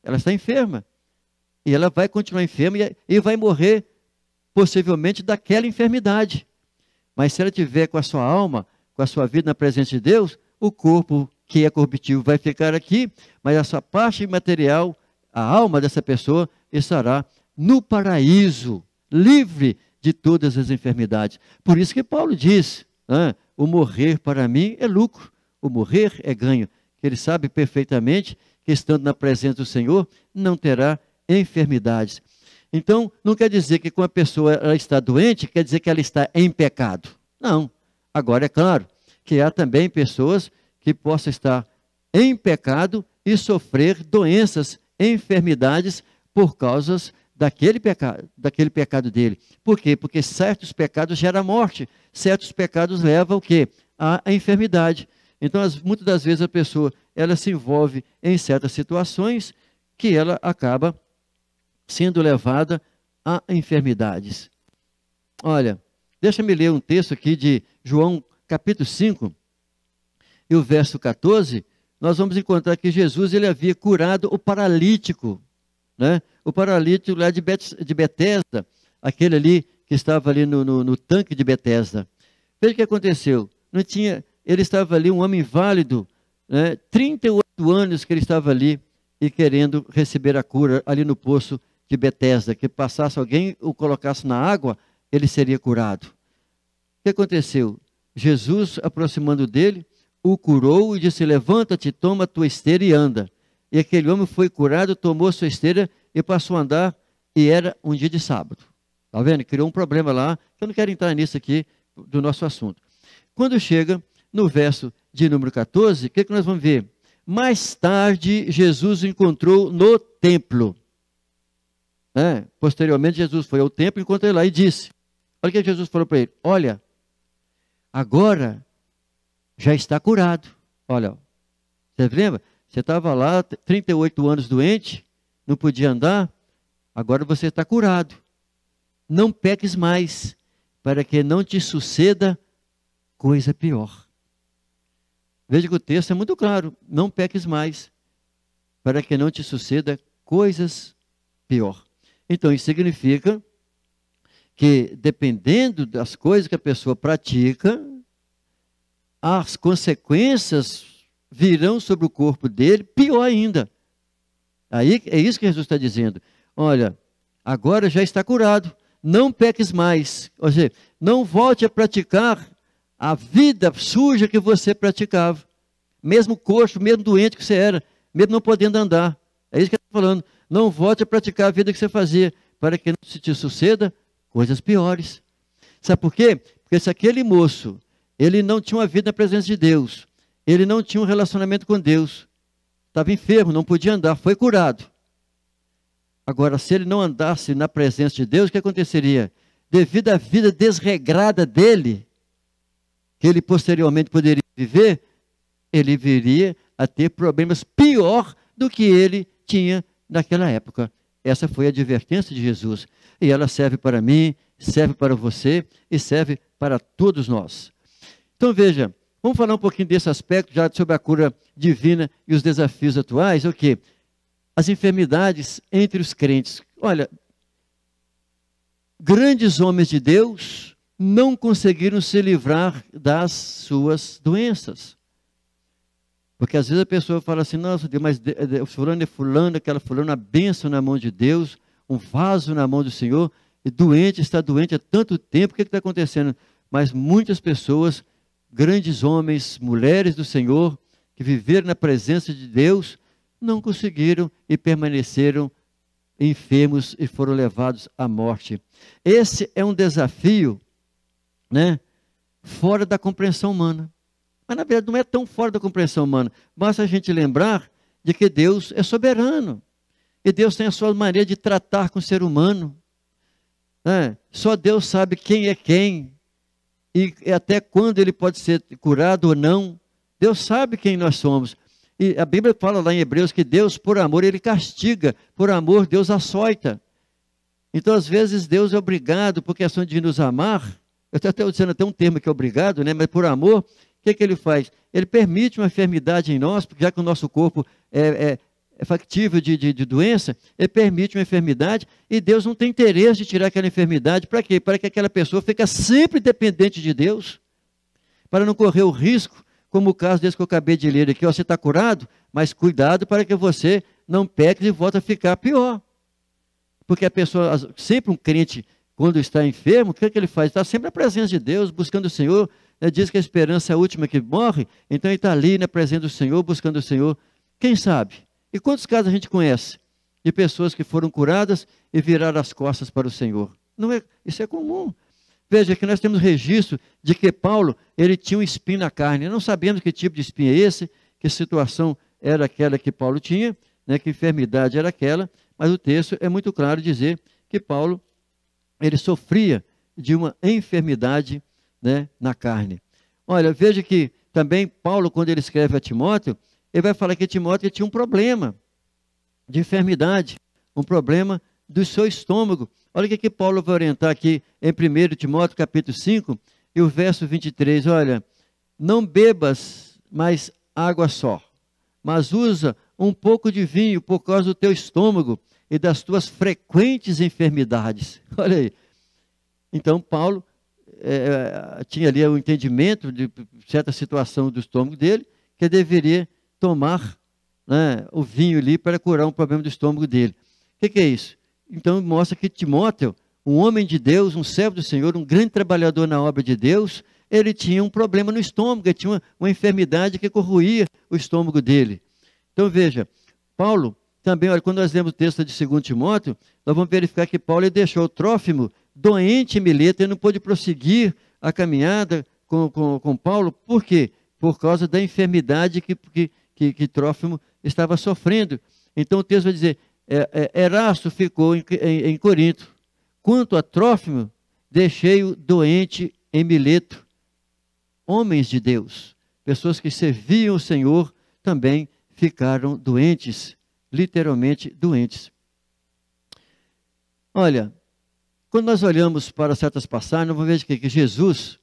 S1: Ela está enferma. E ela vai continuar enferma e vai morrer, possivelmente, daquela enfermidade. Mas se ela tiver com a sua alma, com a sua vida na presença de Deus, o corpo que é corruptível vai ficar aqui, mas a sua parte material, a alma dessa pessoa, estará no paraíso, livre de todas as enfermidades. Por isso que Paulo diz, o morrer para mim é lucro, o morrer é ganho. Ele sabe perfeitamente que estando na presença do Senhor, não terá enfermidades. Então, não quer dizer que quando a pessoa ela está doente, quer dizer que ela está em pecado. Não. Agora, é claro que há também pessoas que possam estar em pecado e sofrer doenças, enfermidades por causa daquele pecado dele. Por quê? Porque certos pecados geram morte, certos pecados levam o quê? À enfermidade. Então, muitas das vezes a pessoa ela se envolve em certas situações que ela acaba sendo levada a enfermidades. Olha, deixa-me ler um texto aqui de João capítulo 5, e o verso 14, nós vamos encontrar que Jesus ele havia curado o paralítico, né? O paralítico lá de Betesda, aquele ali que estava ali no tanque de Betesda. Veja o que aconteceu. Ele estava ali, um homem inválido, né? 38 anos que ele estava ali e querendo receber a cura ali no poço de Betesda, que passasse alguém, o colocasse na água, ele seria curado. O que aconteceu? Jesus, aproximando dele, o curou e disse, levanta-te, toma a tua esteira e anda. E aquele homem foi curado, tomou sua esteira e passou a andar, e era um dia de sábado. Está vendo? Criou um problema lá, que eu não quero entrar nisso aqui, do nosso assunto. Quando chega no verso de número 14, o que nós vamos ver? Mais tarde, Jesus o encontrou no templo. Posteriormente, Jesus foi ao templo, encontrou ele lá e disse, olha o que Jesus falou para ele, olha, agora já está curado. Olha, você lembra? Você estava lá, 38 anos doente, não podia andar, agora você está curado. Não peques mais, para que não te suceda coisa pior. Veja que o texto é muito claro, não peques mais, para que não te suceda coisas pior. Então, isso significa que, dependendo das coisas que a pessoa pratica, as consequências virão sobre o corpo dele, pior ainda. Aí é isso que Jesus está dizendo. Olha, agora já está curado, não peques mais. Ou seja, não volte a praticar a vida suja que você praticava. Mesmo coxo, mesmo doente que você era, mesmo não podendo andar. É isso que ele está falando. Não volte a praticar a vida que você fazia, para que não se te suceda coisas piores. Sabe por quê? Porque se aquele moço, ele não tinha uma vida na presença de Deus, ele não tinha um relacionamento com Deus, estava enfermo, não podia andar, foi curado. Agora, se ele não andasse na presença de Deus, o que aconteceria? Devido à vida desregrada dele, que ele posteriormente poderia viver, ele viria a ter problemas pior do que ele tinha naquela época. Essa foi a advertência de Jesus. E ela serve para mim, serve para você e serve para todos nós. Então veja, vamos falar um pouquinho desse aspecto já sobre a cura divina e os desafios atuais. O quê? As enfermidades entre os crentes. Olha, grandes homens de Deus não conseguiram se livrar das suas doenças. Porque às vezes a pessoa fala assim, nossa Deus, mas fulano é fulano, aquela fulano, uma bênção na mão de Deus, um vaso na mão do Senhor, e doente, está doente há tanto tempo, o que está acontecendo? mas muitas pessoas, grandes homens, mulheres do Senhor, que viveram na presença de Deus, não conseguiram e permaneceram enfermos e foram levados à morte. Esse é um desafio, né, fora da compreensão humana. Mas na verdade não é tão fora da compreensão humana. Basta a gente lembrar de que Deus é soberano. E Deus tem a sua maneira de tratar com o ser humano. Só Deus sabe quem é quem. E até quando ele pode ser curado ou não. Deus sabe quem nós somos. E a Bíblia fala lá em Hebreus que Deus, por amor, ele castiga. Por amor, Deus açoita. Então, às vezes, Deus é obrigado, por questão de nos amar. Eu estou até dizendo até um termo que é obrigado, né? Mas por amor, o que ele faz? Ele permite uma enfermidade em nós, porque já que o nosso corpo é factível de doença, ele permite uma enfermidade, e Deus não tem interesse de tirar aquela enfermidade. Para quê? Para que aquela pessoa fique sempre dependente de Deus, para não correr o risco, como o caso desse que eu acabei de ler aqui, você está curado, mas cuidado para que você não peque e volte a ficar pior. Porque a pessoa, sempre um crente, quando está enfermo, o que ele faz? Está sempre na presença de Deus, buscando o Senhor, diz que a esperança é a última que morre, então ele está ali na presença do Senhor, buscando o Senhor. Quem sabe? E quantos casos a gente conhece de pessoas que foram curadas e viraram as costas para o Senhor? Não é, isso é comum. Veja que nós temos registro de que Paulo, ele tinha um espinho na carne. Não sabemos que tipo de espinho é esse, que situação era aquela que Paulo tinha, né, que enfermidade era aquela, mas o texto é muito claro dizer que Paulo, ele sofria de uma enfermidade, né, na carne. Olha, veja que também Paulo, quando ele escreve a Timóteo, ele vai falar que Timóteo tinha um problema de enfermidade, um problema do seu estômago. Olha o que Paulo vai orientar aqui em 1 Timóteo capítulo 5 e o verso 23. Olha, não bebas mais água só, mas usa um pouco de vinho por causa do teu estômago e das tuas frequentes enfermidades. Olha aí. Então Paulo tinha ali o entendimento de certa situação do estômago dele, que deveria tomar, né, o vinho ali para curar um problema do estômago dele. O que é isso? Então mostra que Timóteo, um homem de Deus, um servo do Senhor, um grande trabalhador na obra de Deus, ele tinha um problema no estômago, ele tinha uma enfermidade que corroía o estômago dele. Então veja, Paulo também, olha, quando nós lemos o texto de 2 Timóteo, nós vamos verificar que Paulo ele deixou Trófimo doente em Mileto, ele não pôde prosseguir a caminhada com Paulo. Por quê? Por causa da enfermidade que Trófimo estava sofrendo. Então o texto vai dizer, Erasto ficou em Corinto. Quanto a Trófimo, deixei-o doente em Mileto. Homens de Deus, pessoas que serviam o Senhor, também ficaram doentes, literalmente doentes. Olha, quando nós olhamos para certas passagens, nós vamos ver que Jesus,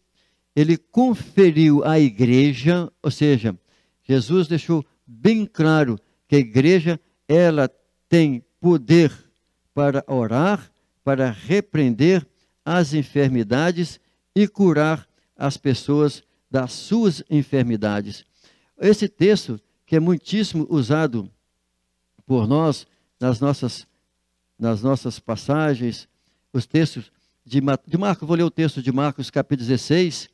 S1: ele conferiu à igreja, ou seja, Jesus deixou bem claro que a igreja, ela tem poder para orar, para repreender as enfermidades e curar as pessoas das suas enfermidades. Esse texto, que é muitíssimo usado por nós nas nossas passagens, os textos de Marcos, vou ler o texto de Marcos, capítulo 16,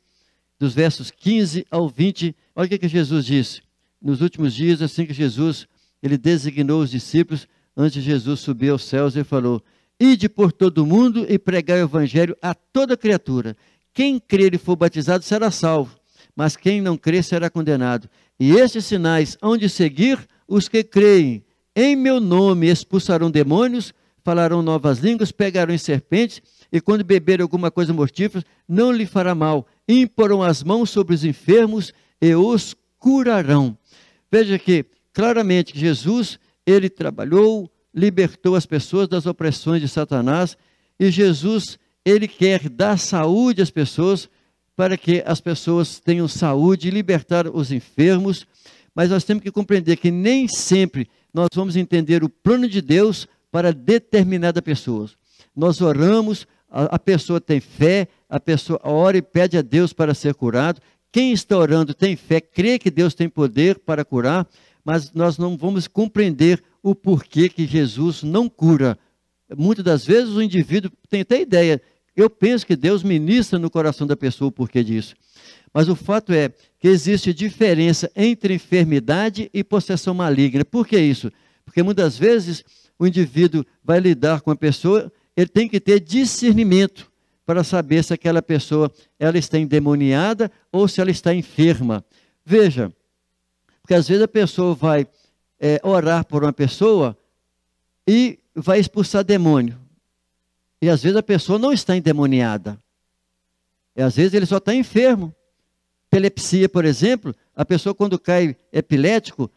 S1: dos versos 15 ao 20. Olha o que Jesus disse. Nos últimos dias, assim que Jesus, ele designou os discípulos, antes de Jesus subir aos céus, ele falou, ide por todo o mundo e pregai o evangelho a toda criatura. Quem crer e for batizado será salvo, mas quem não crer será condenado. E estes sinais hão de seguir os que creem. Em meu nome expulsarão demônios, falarão novas línguas, pegarão em serpentes, e quando beberem alguma coisa mortífera, não lhe fará mal. Imporão as mãos sobre os enfermos e os curarão. Veja que, claramente, Jesus, ele trabalhou, libertou as pessoas das opressões de Satanás, e Jesus, ele quer dar saúde às pessoas, para que as pessoas tenham saúde e libertar os enfermos, mas nós temos que compreender que nem sempre nós vamos entender o plano de Deus para determinada pessoa. Nós oramos, a pessoa tem fé, a pessoa ora e pede a Deus para ser curado. Quem está orando tem fé, crê que Deus tem poder para curar, mas nós não vamos compreender o porquê que Jesus não cura. Muitas das vezes o indivíduo tem até ideia, Eu penso que Deus ministra no coração da pessoa o porquê disso. Mas o fato é que existe diferença entre enfermidade e possessão maligna. Por que isso? Porque muitas vezes o indivíduo vai lidar com a pessoa, ele tem que ter discernimento para saber se aquela pessoa ela está endemoniada ou se ela está enferma. Veja, porque às vezes a pessoa vai orar por uma pessoa e vai expulsar demônio. E às vezes a pessoa não está endemoniada. E às vezes ele só está enfermo. Epilepsia, por exemplo, a pessoa quando cai epilético,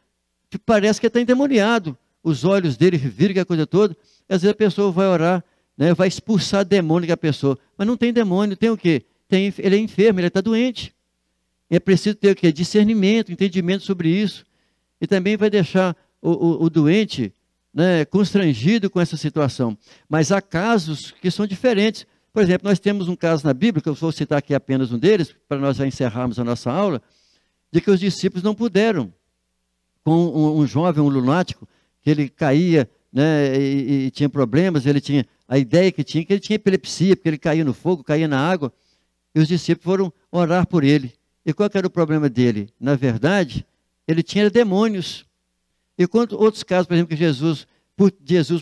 S1: parece que está endemoniado. Os olhos dele viram que a coisa toda. E às vezes a pessoa vai orar, né, vai expulsar demônio da pessoa. Mas não tem demônio, tem o quê? Ele é enfermo, ele está doente. E é preciso ter o quê? Discernimento, entendimento sobre isso. E também vai deixar o doente, né, constrangido com essa situação. Mas há casos que são diferentes. Por exemplo, nós temos um caso na Bíblia, que eu vou citar aqui apenas um deles, para nós já encerrarmos a nossa aula, de que os discípulos não puderam, com um jovem, um lunático, que ele caía, né, e tinha problemas, ele tinha a ideia que ele tinha epilepsia, porque ele caía no fogo, caía na água, e os discípulos foram orar por ele. E qual que era o problema dele? Na verdade, ele tinha demônios. E quanto outros casos, por exemplo, que Jesus,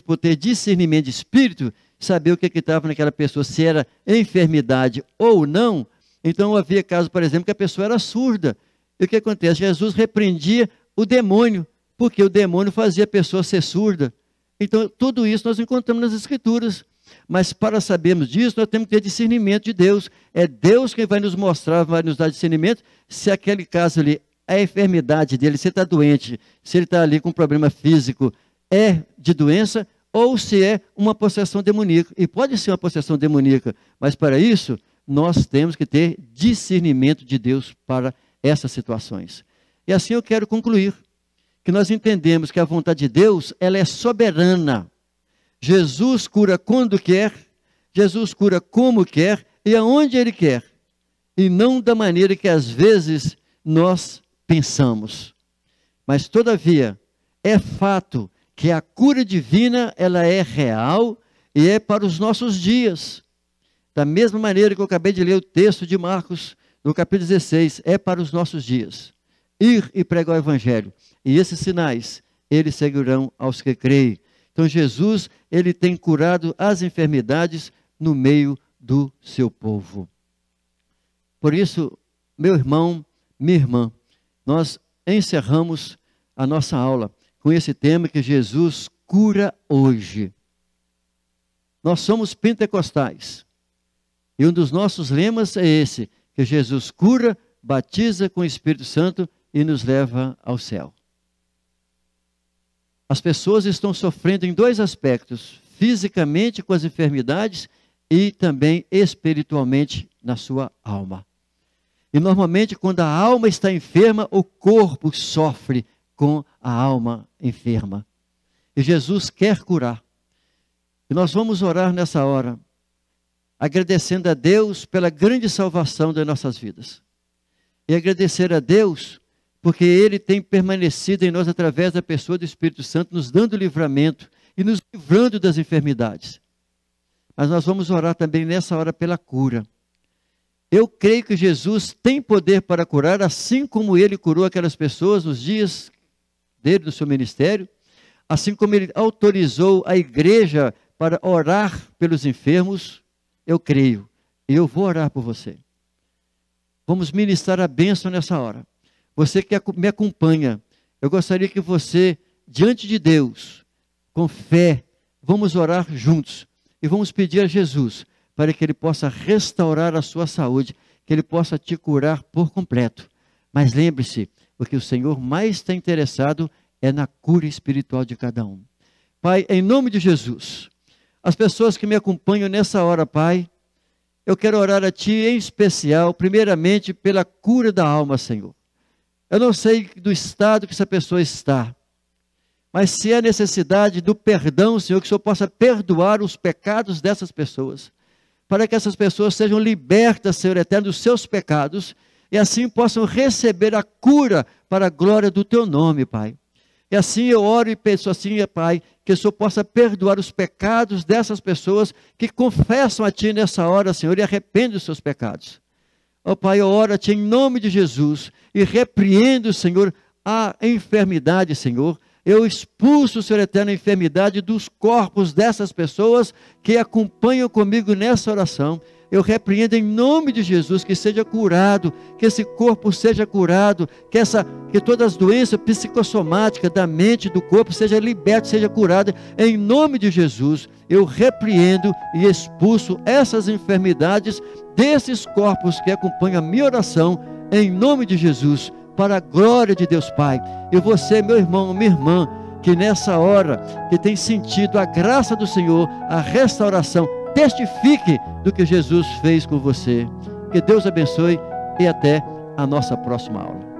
S1: por ter discernimento de espírito, saber o que estava naquela pessoa, se era enfermidade ou não. Então havia casos, por exemplo, que a pessoa era surda. E o que acontece? Jesus repreendia o demônio, porque o demônio fazia a pessoa ser surda. Então tudo isso nós encontramos nas Escrituras. Mas para sabermos disso, nós temos que ter discernimento de Deus. É Deus quem vai nos mostrar, vai nos dar discernimento, se aquele caso ali, a enfermidade dele, se ele está doente, se ele está ali com um problema físico, é de doença, ou se é uma possessão demoníaca. E pode ser uma possessão demoníaca, mas para isso, nós temos que ter discernimento de Deus para essas situações. E assim eu quero concluir, que nós entendemos que a vontade de Deus, ela é soberana. Jesus cura quando quer, Jesus cura como quer e aonde Ele quer. E não da maneira que às vezes nós pensamos. Mas todavia, é fato que a cura divina, ela é real e é para os nossos dias. Da mesma maneira que eu acabei de ler o texto de Marcos, no capítulo 16, é para os nossos dias. Ir e pregar o Evangelho. E esses sinais, eles seguirão aos que creem. Então Jesus, ele tem curado as enfermidades no meio do seu povo. Por isso, meu irmão, minha irmã, nós encerramos a nossa aula com esse tema que Jesus cura hoje. Nós somos pentecostais. E um dos nossos lemas é esse, que Jesus cura, batiza com o Espírito Santo e nos leva ao céu. As pessoas estão sofrendo em dois aspectos, fisicamente com as enfermidades e também espiritualmente na sua alma. E normalmente quando a alma está enferma, o corpo sofre com a alma enferma. E Jesus quer curar. E nós vamos orar nessa hora, agradecendo a Deus pela grande salvação das nossas vidas. E agradecer a Deus porque Ele tem permanecido em nós através da pessoa do Espírito Santo, nos dando livramento e nos livrando das enfermidades. Mas nós vamos orar também nessa hora pela cura. Eu creio que Jesus tem poder para curar, assim como Ele curou aquelas pessoas nos dias dele, no seu ministério, assim como Ele autorizou a igreja para orar pelos enfermos, eu creio. E eu vou orar por você. Vamos ministrar a bênção nessa hora. Você que me acompanha, eu gostaria que você, diante de Deus, com fé, vamos orar juntos. E vamos pedir a Jesus para que Ele possa restaurar a sua saúde, que Ele possa te curar por completo. Mas lembre-se, o que o Senhor mais está interessado é na cura espiritual de cada um. Pai, em nome de Jesus, as pessoas que me acompanham nessa hora, Pai, eu quero orar a Ti em especial, primeiramente pela cura da alma, Senhor. Eu não sei do estado que essa pessoa está, mas se há necessidade do perdão, Senhor, que o Senhor possa perdoar os pecados dessas pessoas, para que essas pessoas sejam libertas, Senhor eterno, dos seus pecados, e assim possam receber a cura para a glória do Teu nome, Pai. E assim eu oro e peço assim, Pai, que o Senhor possa perdoar os pecados dessas pessoas que confessam a Ti nessa hora, Senhor, e arrependem dos seus pecados. Ó Pai, eu oro a Ti em nome de Jesus e repreendo, Senhor, a enfermidade, Senhor. Eu expulso, Senhor eterno, a enfermidade dos corpos dessas pessoas que acompanham comigo nessa oração. Eu repreendo em nome de Jesus que seja curado, que esse corpo seja curado, que todas as doenças psicossomáticas da mente e do corpo seja liberta, seja curada. Em nome de Jesus, eu repreendo e expulso essas enfermidades desses corpos que acompanham a minha oração, em nome de Jesus, para a glória de Deus Pai. E você, meu irmão, minha irmã, que nessa hora, que tem sentido a graça do Senhor, a restauração, testifique do que Jesus fez com você. Que Deus abençoe e até a nossa próxima aula.